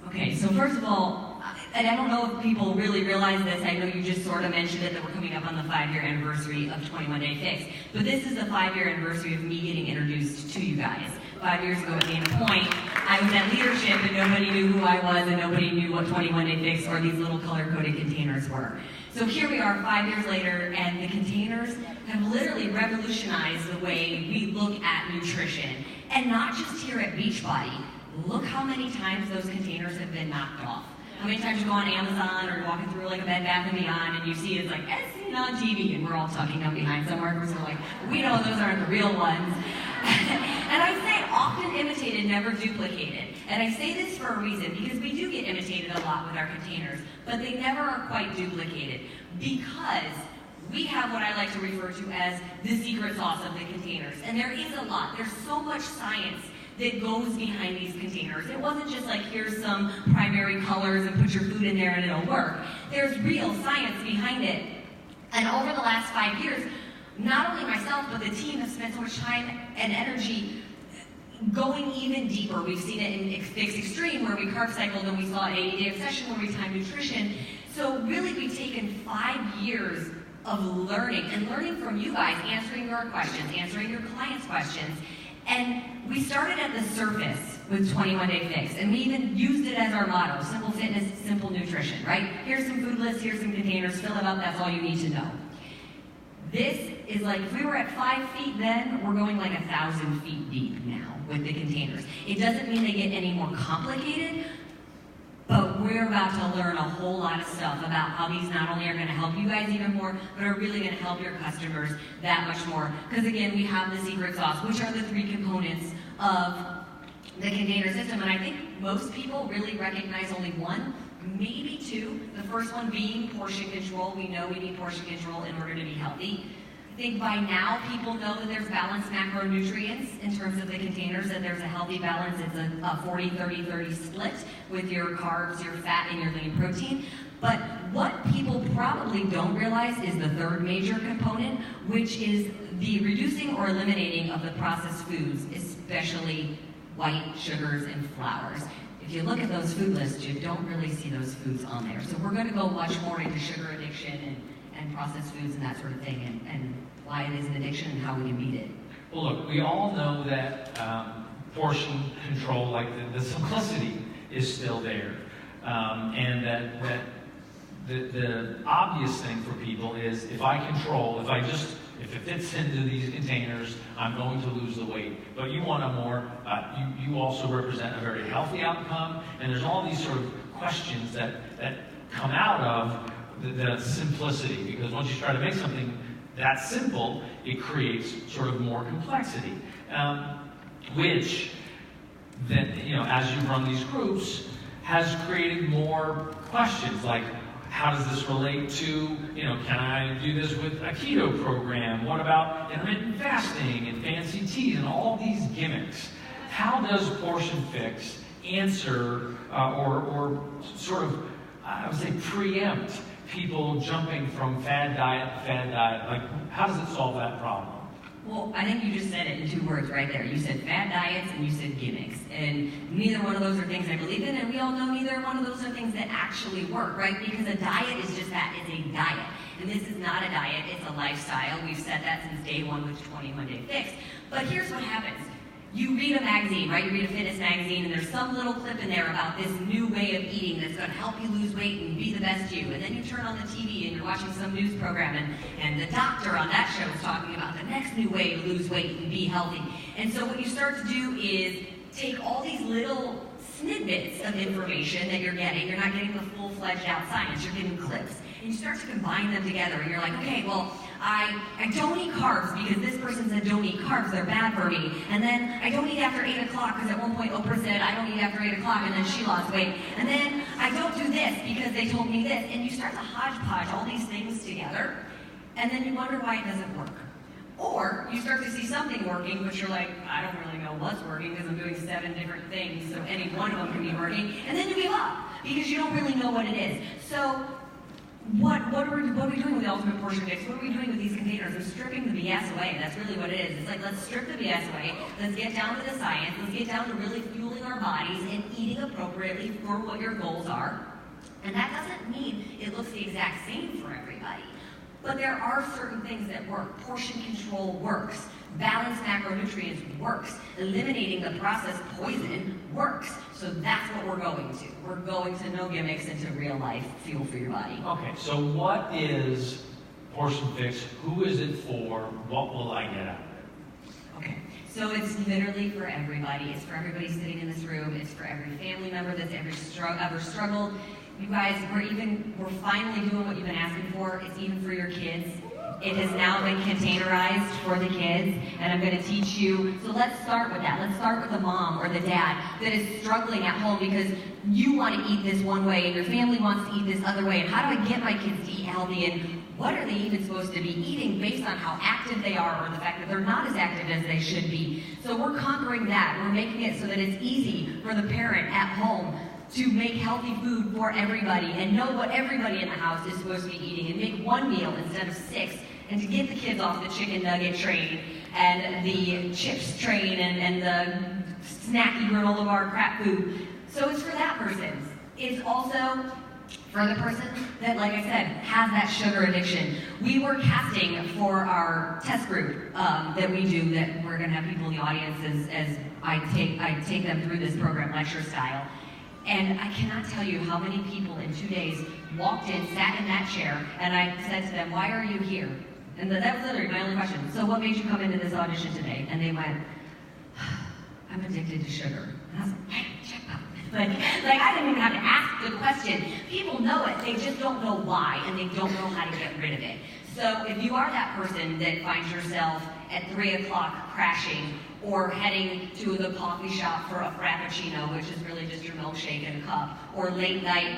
Okay, so first of all, and I don't know if people really realize this, I know you just sort of mentioned it, that we're coming up on the 5-year anniversary of 21-Day Fix, but this is the 5-year anniversary of me getting introduced to you guys. 5 years ago at Dana Point, I was at leadership and nobody knew who I was and nobody knew what 21-Day Fix or these little color-coded containers were. So here we are 5 years later, and the containers have literally revolutionized the way we look at nutrition. And not just here at Beachbody. Look how many times those containers have been knocked off. How many times you go on Amazon or you're walking through like a Bed Bath & Beyond and you see it's like, as seen on TV, and we're all tucking up behind somewhere because we're like, we know those aren't the real ones. And I say often imitated, never duplicated. And I say this for a reason, because we do get imitated a lot with our containers, but they never are quite duplicated. Because we have what I like to refer to as the secret sauce of the containers. And there is a lot. There's so much science that goes behind these containers. It wasn't just like, here's some primary colors and put your food in there and it'll work. There's real science behind it. And over the last 5 years, not only myself, but the team have spent so much time and energy going even deeper. We've seen it in Fix Extreme, where we carb cycled, and we saw an 80-day obsession where we timed nutrition. So really, we've taken 5 years of learning, and learning from you guys, answering your questions, answering your clients' questions. And we started at the surface with 21-Day Fix, and we even used it as our motto: simple fitness, simple nutrition, right? Here's some food lists, here's some containers, fill it up, that's all you need to know. This is like, if we were at 5 feet then, we're going like 1,000 feet deep now with the containers. It doesn't mean they get any more complicated, but we're about to learn a whole lot of stuff about how these not only are going to help you guys even more, but are really going to help your customers that much more. Because again, we have the secret sauce, which are the 3 components of the container system. And I think most people really recognize only 1, maybe 2. The first one being portion control. We know we need portion control in order to be healthy. I think by now people know that there's balanced macronutrients in terms of the containers, that there's a healthy balance. It's a 40-30-30 split with your carbs, your fat, and your lean protein. But what people probably don't realize is the 3rd major component, which is the reducing or eliminating of the processed foods, especially white sugars and flours. If you look at those food lists, you don't really see those foods on there. So we're going to go much more into sugar addiction and processed foods and that sort of thing, and why it is an addiction and how we can beat it. Well, look, we all know that portion control, like the simplicity, is still there, and that the obvious thing for people is if it fits into these containers, I'm going to lose the weight. But you want a more, you also represent a very healthy outcome, and there's all these sort of questions that come out of the simplicity, because once you try to make something that simple, it creates sort of more complexity, which then, as you run these groups, has created more questions like, how does this relate to, can I do this with a keto program? What about intermittent fasting and fancy teas and all these gimmicks? How does Portion Fix answer or sort of, I would say, preempt people jumping from fad diet to fad diet? Like, how does it solve that problem? Well, I think you just said it in 2 words right there. You said fad diets and you said gimmicks. And neither one of those are things I believe in, and we all know neither one of those are things that actually work, right? Because a diet is just that, it's a diet. And this is not a diet, it's a lifestyle. We've said that since day 1 with 21 Day Fix. But here's what happens. You read a magazine, right? You read a fitness magazine, and there's some little clip in there about this new way of eating that's going to help you lose weight and be the best you. And then you turn on the TV and you're watching some news program, and the doctor on that show is talking about the next new way to lose weight and be healthy. And so what you start to do is take all these little snippets of information that you're getting. You're not getting the full-fledged out science. You're getting clips. And you start to combine them together, and you're like, okay, well, I don't eat carbs because this person said don't eat carbs, they're bad for me. And then I don't eat after 8 o'clock because at one point Oprah said I don't eat after 8 o'clock, and then she lost weight. And then I don't do this because they told me this. And you start to hodgepodge all these things together, and then you wonder why it doesn't work. Or you start to see something working, but you're like, I don't really know what's working because I'm doing 7 different things, so any one of them can be working. And then you give up because you don't really know what it is. So what are we doing with the Ultimate Portion Fix? What are we doing with these containers? We're stripping the BS away. That's really what it is. It's like, let's strip the BS away. Let's get down to the science. Let's get down to really fueling our bodies and eating appropriately for what your goals are. And that doesn't mean it looks the exact same for everybody. But there are certain things that work. Portion control works. Balanced macronutrients works. Eliminating the processed poison works. So that's what we're going to. We're going to no gimmicks into real life fuel for your body. Okay, so what is Portion Fix? Who is it for? What will I get out of it? Okay, so it's literally for everybody. It's for everybody sitting in this room. It's for every family member that's ever struggled. You guys, we're finally doing what you've been asking for. It's even for your kids. It has now been containerized for the kids, and I'm going to teach you. So let's start with that. Let's start with the mom or the dad that is struggling at home because you want to eat this one way and your family wants to eat this other way. And how do I get my kids to eat healthy? And what are they even supposed to be eating based on how active they are or the fact that they're not as active as they should be? So we're conquering that. We're making it so that it's easy for the parent at home to make healthy food for everybody and know what everybody in the house is supposed to be eating and make one meal instead of 6, and to get the kids off the chicken nugget train and the chips train and the snacky granola bar crap food. So it's for that person. It's also for the person that, like I said, has that sugar addiction. We were casting for our test group that we do, that we're going to have people in the audience as I take them through this program lecture style. And I cannot tell you how many people in 2 days walked in, sat in that chair, and I said to them, why are you here? And that was literally my only question. So what made you come into this audition today? And they went, I'm addicted to sugar. And I was like, hey, check that. Like I didn't even have to ask the question. People know it, they just don't know why, and they don't know how to get rid of it. So if you are that person that finds yourself at 3 o'clock crashing or heading to the coffee shop for a frappuccino, which is really just your milkshake in a cup, or late night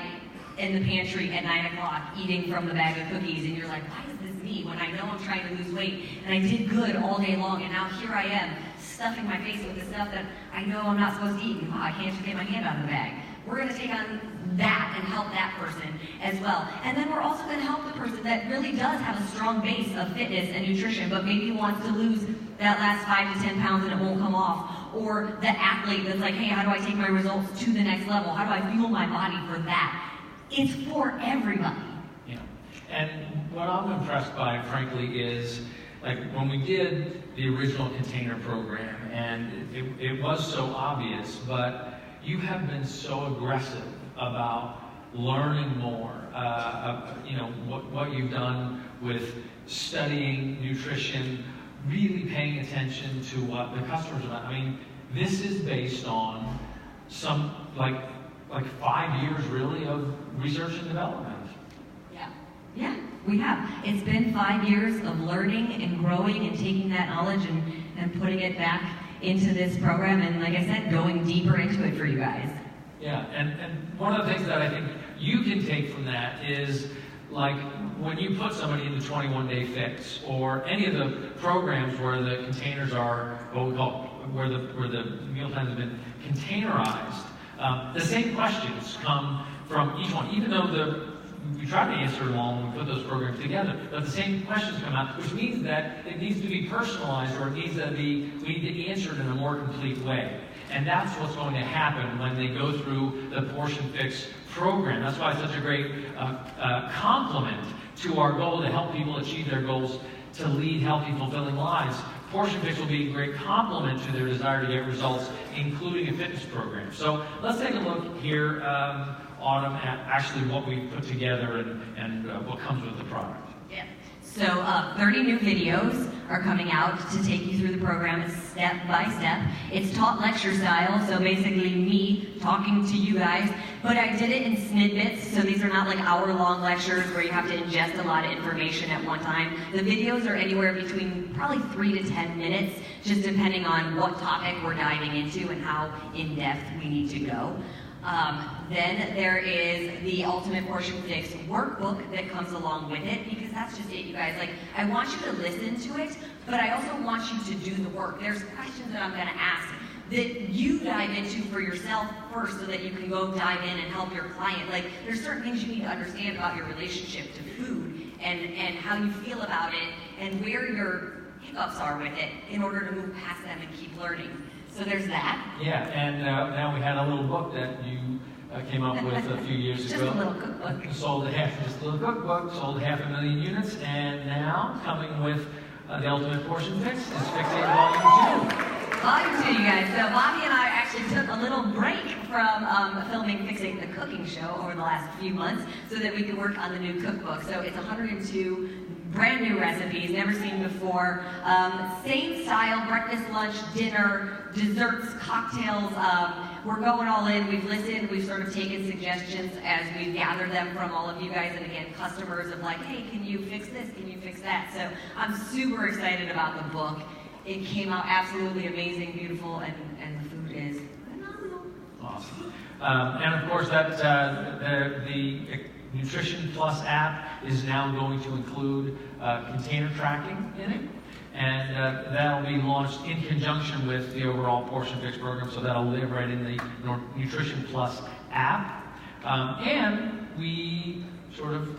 in the pantry at 9 o'clock eating from the bag of cookies, and you're like, why is this me when I know I'm trying to lose weight and I did good all day long, and now here I am stuffing my face with the stuff that I know I'm not supposed to eat, and wow, I can't just get my hand out of the bag. We're going to take on that and help that person as well. And then we're also going to help the person that really does have a strong base of fitness and nutrition, but maybe wants to lose that last 5 to 10 pounds and it won't come off. Or the athlete that's like, hey, how do I take my results to the next level? How do I fuel my body for that? It's for everybody. Yeah. And what I'm impressed by, frankly, is like when we did the original container program, and it was so obvious, but you have been so aggressive about learning more. You know, what you've done with studying nutrition, really paying attention to what the customers are. I mean, this is based on some like 5 years really of research and development. Yeah, we have. It's been 5 years of learning and growing and taking that knowledge and putting it back into this program, and like I said, going deeper into it for you guys. Yeah, and one of the things that I think you can take from that is, like, when you put somebody in the 21-day fix, or any of the programs where the containers are, what we call, where the meal plans have been containerized, the same questions come from each one, even though we try to answer them all when we put those programs together, but the same questions come out, which means that it needs to be personalized, or it needs to be, we need to answer it in a more complete way. And that's what's going to happen when they go through the Portion Fix program. That's why it's such a great complement to our goal to help people achieve their goals to lead healthy, fulfilling lives. Portion Fix will be a great complement to their desire to get results, including a fitness program. So let's take a look here, Autumn, at actually what we've put together and what comes with the product. Yeah. So 30 new videos are coming out to take you through the program step by step. It's taught lecture style, so basically me talking to you guys, but I did it in snippets, so these are not like hour-long lectures where you have to ingest a lot of information at one time. The videos are anywhere between probably 3 to 10 minutes, just depending on what topic we're diving into and how in-depth we need to go. Then there is the Ultimate Portion Fix workbook that comes along with it, because that's just it, you guys. Like, I want you to listen to it, but I also want you to do the work. There's questions that I'm going to ask that you dive into for yourself first, so that you can go dive in and help your client. Like, there's certain things you need to understand about your relationship to food and how you feel about it and where your hiccups are with it in order to move past them and keep learning. So there's that. Yeah, and now we had a little book that you came up with a few years just ago. Just a little cookbook. Sold just a little cookbook, sold 500,000 units, and now coming with the Ultimate Portion Fix is Fixing Volume 2. Volume 2, you guys. So Bobby and I actually took a little break from filming Fixing the Cooking Show over the last few months so that we could work on the new cookbook. So it's 102 brand new recipes, never seen before. Same style, breakfast, lunch, dinner, desserts, cocktails. We're going all in. We've listened. We've sort of taken suggestions as we've gathered them from all of you guys. And again, customers of like, hey, can you fix this? Can you fix that? So I'm super excited about the book. It came out absolutely amazing, beautiful, and the food is phenomenal. Awesome. And of course, that the Nutrition Plus app is now going to include container tracking in it, and that'll be launched in conjunction with the overall Portion Fix program, so that'll live right in the Nutrition Plus app. And we sort of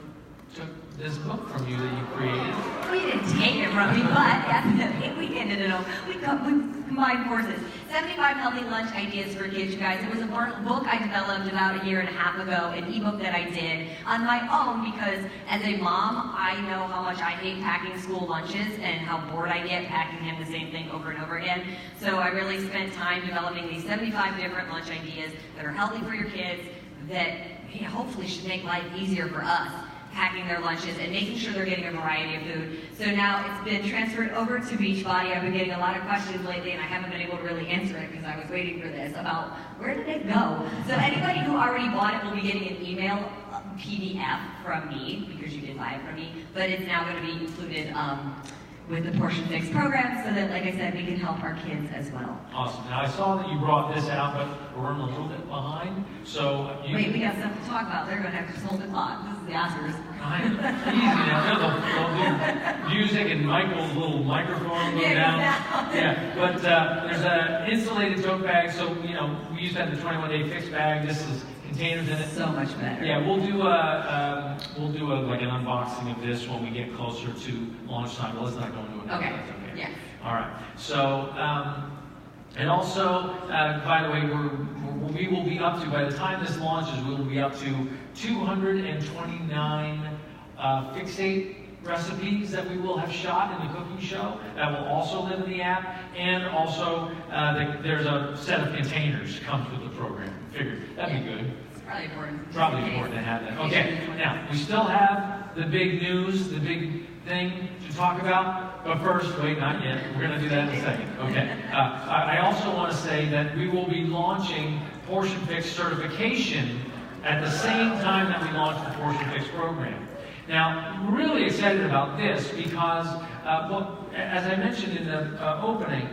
took this book from you that you created. We didn't take it from me, but we ended it up. We combined forces. 75 healthy lunch ideas for kids, you guys. It was a book I developed about 1.5 years ago, an ebook that I did on my own, because as a mom, I know how much I hate packing school lunches and how bored I get packing them the same thing over and over again. So I really spent time developing these 75 different lunch ideas that are healthy for your kids, that hopefully should make life easier for us. packing their lunches and making sure they're getting a variety of food. So now it's been transferred over to Beachbody. I've been getting a lot of questions lately, and I haven't been able to really answer it because I was waiting for this, about where did it go? So anybody who already bought it will be getting an email PDF from me, because you did buy it from me, but it's now going to be included with the Portion Fix program, so that, like I said, we can help our kids as well. Awesome. Now, I saw that you brought this out, but we're running a little bit behind, so Wait, we got stuff to talk about. They're going to have to hold the clock. This is the Oscars. Easy now. They'll do music, and Michael's little microphone will go down. Yeah, but there's an insulated tote bag, so, you know, we used to have the 21-day fix bag. This is containers in it. So much better. Yeah, we'll do like an unboxing of this when we get closer to launch time. But let's not go into it. Okay. That's okay. Yeah. All right. So, and also, by the way, we will be up to, by the time this launches, we will be up to 229 fixate recipes that we will have shot in the cooking show that will also live in the app, and also there's a set of containers that comes with the program. Figured that'd be good. It's probably important. Probably important to have that. Okay, now we still have the big news, the big thing to talk about, but first, wait, not yet. We're going to do that in a second. Okay. I also want to say that we will be launching Portion Fix certification at the same time that we launch the Portion Fix program. Now, we're really excited about this because, well, as I mentioned in the opening,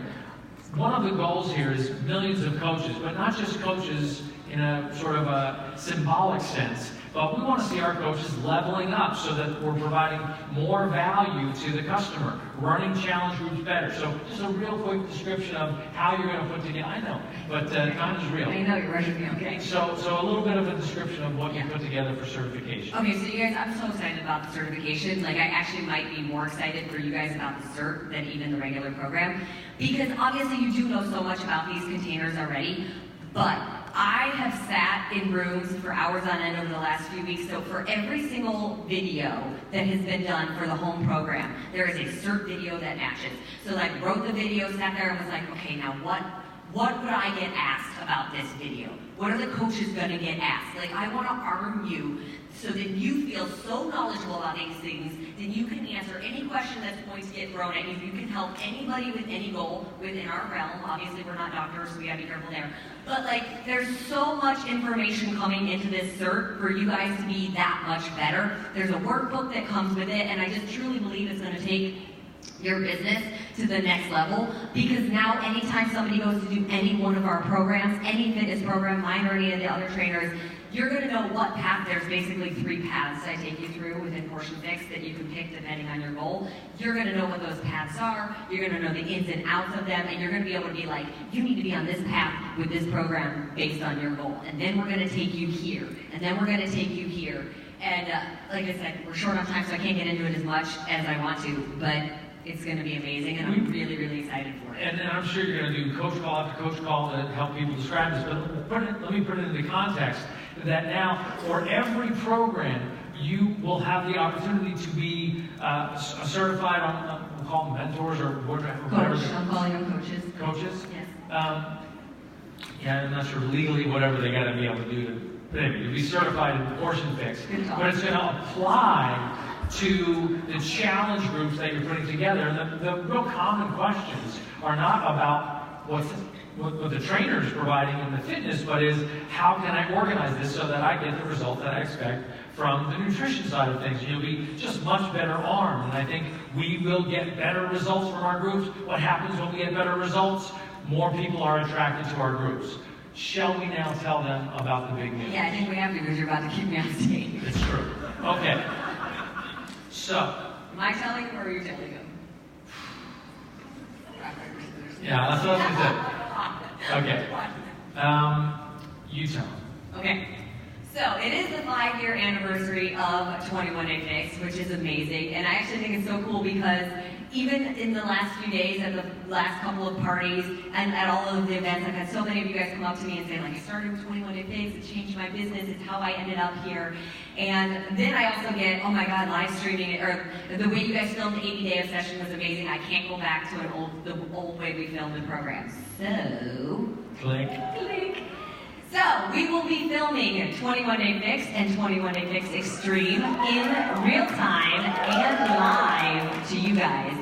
one of the goals here is millions of coaches, but not just coaches in a sort of a symbolic sense, but we want to see our coaches leveling up so that we're providing more value to the customer, running challenge groups better. So just a real quick description of how you're going to put together. I know, but time is real. I know, you're rushing me, okay. So a little bit of a description of what you put together for certification. Okay, so you guys, I'm so excited about the certification. Like, I actually might be more excited for you guys about the cert than even the regular program, because obviously you do know so much about these containers already, but I have sat in rooms for hours on end over the last few weeks, so for every single video that has been done for the home program, there is a cert video that matches. So like, wrote the video, sat there and was like, okay, now what would I get asked about this video? What are the coaches gonna get asked? Like, I wanna arm you so that you feel so knowledgeable about these things that you can answer any question that's going to get thrown at you. You can help anybody with any goal within our realm. Obviously, we're not doctors, so we gotta be careful there. But like, there's so much information coming into this cert for you guys to be that much better. There's a workbook that comes with it, and I just truly believe it's gonna take your business to the next level, because now anytime somebody goes to do any one of our programs, any fitness program, mine or any of the other trainers, you're going to know what path. There's basically 3 paths I take you through within Portion Fix that you can pick depending on your goal. You're going to know what those paths are, you're going to know the ins and outs of them, and you're going to be able to be like, you need to be on this path with this program based on your goal. And then we're going to take you here, and then we're going to take you here. And like I said, we're short on time, so I can't get into it as much as I want to, but it's going to be amazing, and I'm really, really excited for it. And I'm sure you're going to do coach call after coach call to help people describe this, but let me put it into context that now for every program, you will have the opportunity to be certified on, we'll call them mentors or whatever. Coach, I'm calling them coaches. Coaches? Yes. Yeah, I'm not sure legally whatever they got to be able to do to anyway, be certified in Portion Fix. But it's going to apply to the challenge groups that you're putting together. And the real common questions are not about what the trainer is providing in the fitness, but is how can I organize this so that I get the result that I expect from the nutrition side of things. You'll be just much better armed, and I think we will get better results from our groups. What happens when we get better results? More people are attracted to our groups. Shall we now tell them about the big news? Yeah, I think we have to, because you're about to keep me on stage. It's true. Okay. So. Am I telling them or are you telling them? Yeah, that's what I was going to say. Okay. You tell them. Okay. So, it is the 5-year anniversary of 21 Day Fix, which is amazing. And I actually think it's so cool because even in the last few days at the last couple of parties and at all of the events, I've had so many of you guys come up to me and say, like, I started with 21 Day Fix, it changed my business, it's how I ended up here. And then I also get, oh my God, live streaming it, or the way you guys filmed 80 Day of Session was amazing. I can't go back to the old way we filmed the program. So, click. Click. So, So, we will be filming 21 Day Fix and 21 Day Fix Extreme in real time and live to you guys.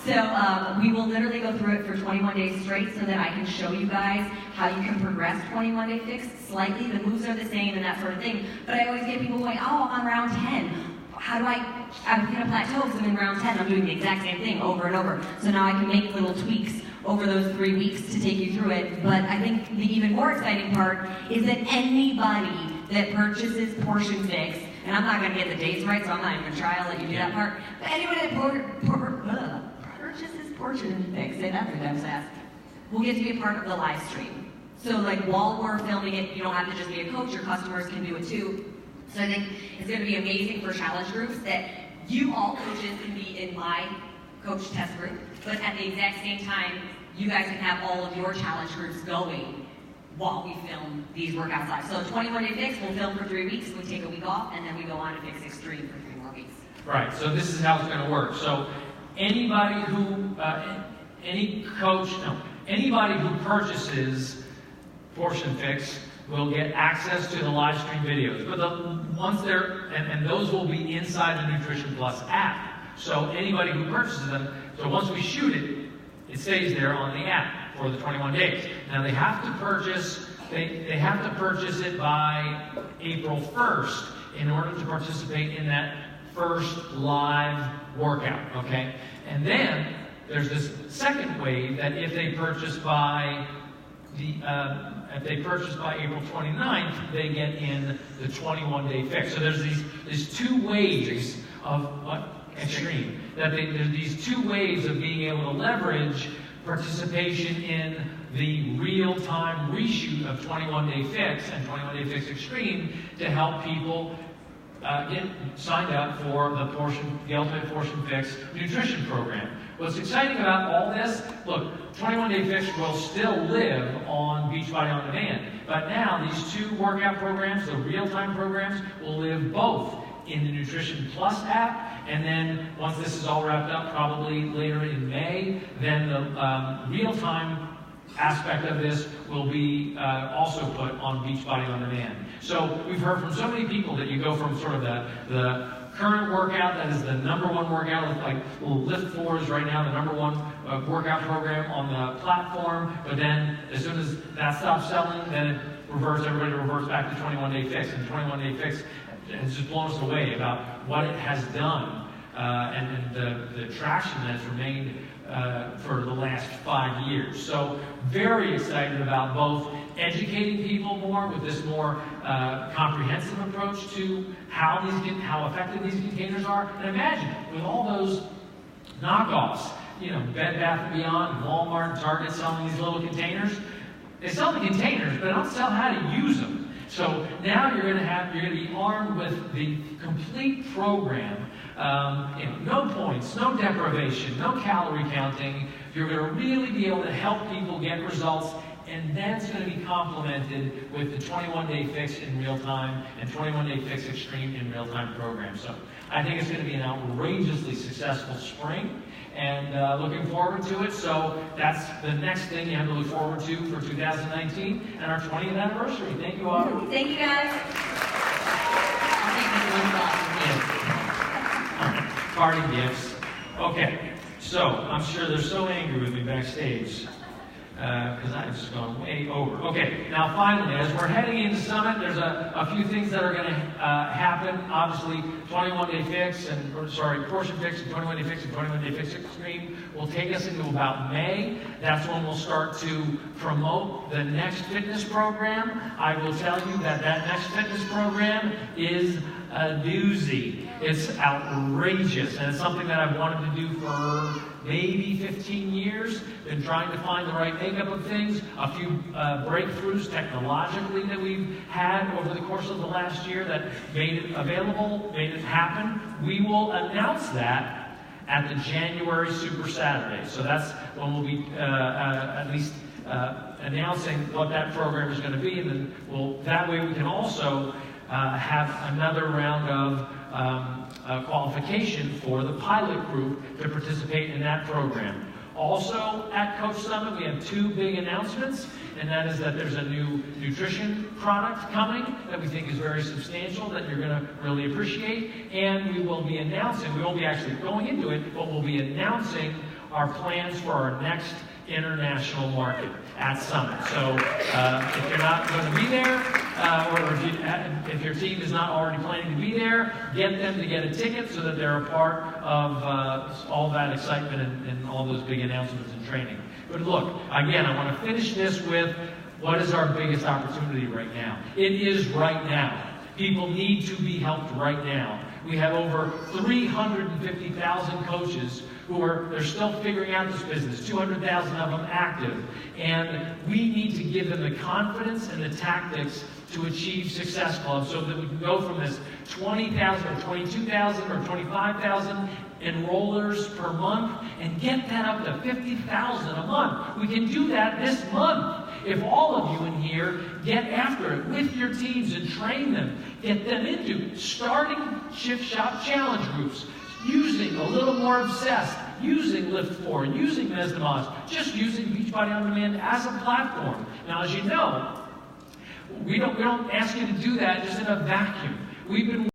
So, we will literally go through it for 21 days straight so that I can show you guys how you can progress 21 Day Fix slightly. The moves are the same and that sort of thing. But I always get people going, oh, I'm on round 10. How do I'm in a plateau because I'm in round 10. I'm doing the exact same thing over and over. So now I can make little tweaks over those 3 weeks to take you through it. But I think the even more exciting part is that anybody that purchases Portion Fix, and I'm not going to get the dates right, so I'm not even going to try, I'll let you do that part. But anybody that purchases Portion Fix, say that 3 times fast, will get to be a part of the live stream. So like while we're filming it, you don't have to just be a coach, your customers can do it too. So I think it's going to be amazing for challenge groups that you all coaches can be in my coach test group, but at the exact same time, you guys can have all of your challenge groups going while we film these workouts live. So 21 Day Fix, we'll film for 3 weeks, we take a week off, and then we go on to Fix Extreme for 3 more weeks. Right, so this is how it's going to work. So anybody who, anybody who purchases Portion Fix will get access to the live stream videos. But once they're, and those will be inside the Nutrition Plus app. So anybody who purchases them, so once we shoot it, it stays there on the app for the 21 days. Now they have to purchase, they have to purchase it by April 1st in order to participate in that first live workout, okay? And then there's this second wave that if they purchase by April 29th, they get in the 21 Day Fix. So there's these 2 waves of extreme. There's these 2 waves of being able to leverage participation in the real-time reshoot of 21 Day Fix and 21 Day Fix Extreme to help people get signed up for the Ultimate Portion Fix nutrition program. What's exciting about all this, look, 21 Day Fix will still live on Beachbody On Demand, but now these 2 workout programs, the real-time programs, will live both in the Nutrition Plus app, and then once this is all wrapped up, probably later in May, then the real-time aspect of this will be also put on Beachbody On Demand. So we've heard from so many people that you go from sort of the current workout that is the #1 workout with like little lift fours right now, the #1 workout program on the platform, but then as soon as that stops selling, then everybody reverts back to 21 Day Fix, and 21 Day Fix has just blown us away about what it has done and the traction that has remained for the last 5 years. So very excited about both educating people more with this more comprehensive approach to how effective these containers are. And imagine, with all those knockoffs, you know, Bed Bath & Beyond, Walmart, Target selling these little containers. They sell the containers, but they don't sell how to use them. So now you're going to be armed with the complete program. No points, no deprivation, no calorie counting. You're going to really be able to help people get results, and that's going to be complemented with the 21 Day Fix in real time and 21 Day Fix Extreme in real time program. So I think it's going to be an outrageously successful spring, and looking forward to it. So that's the next thing you have to look forward to for 2019 and our 20th anniversary. Thank you all. Thank you guys. I'll take this one off. Party gifts. Okay, so I'm sure they're so angry with me backstage because I've just gone way over. Okay, now finally, as we're heading into Summit, there's a few things that are going to happen. Obviously, 21 Day Fix Portion Fix and 21 Day Fix and 21 Day Fix Extreme will take us into about May. That's when we'll start to promote the next fitness program. I will tell you that next fitness program is a doozy. It's outrageous, and it's something that I've wanted to do for maybe 15 years. Been trying to find the right makeup of things. A few breakthroughs technologically that we've had over the course of the last year that made it available, made it happen. We will announce that at the January Super Saturday. So that's when we'll be at least announcing what that program is going to be, and then that way we can also have another round of qualification for the pilot group to participate in that program. Also at Coach Summit, we have 2 big announcements, and that is that there's a new nutrition product coming that we think is very substantial that you're going to really appreciate. And we will be announcing, we won't be actually going into it, but we'll be announcing our plans for our next international market at Summit. So if you're not going to be there, or if your team is not already planning to be there, get them to get a ticket so that they're a part of all that excitement and all those big announcements and training. But look, again, I want to finish this with what is our biggest opportunity right now? It is right now. People need to be helped right now. We have over 350,000 coaches they're still figuring out this business, 200,000 of them active, and we need to give them the confidence and the tactics to achieve Success Club so that we can go from this 20,000 or 22,000 or 25,000 enrollers per month and get that up to 50,000 a month. We can do that this month. If all of you in here get after it with your teams and train them, get them into starting Shift Shop challenge groups, using a little more obsessed, using Lift 4, using Mesdamos, just using Beachbody On Demand as a platform. Now, as you know, we don't ask you to do that just in a vacuum. We've been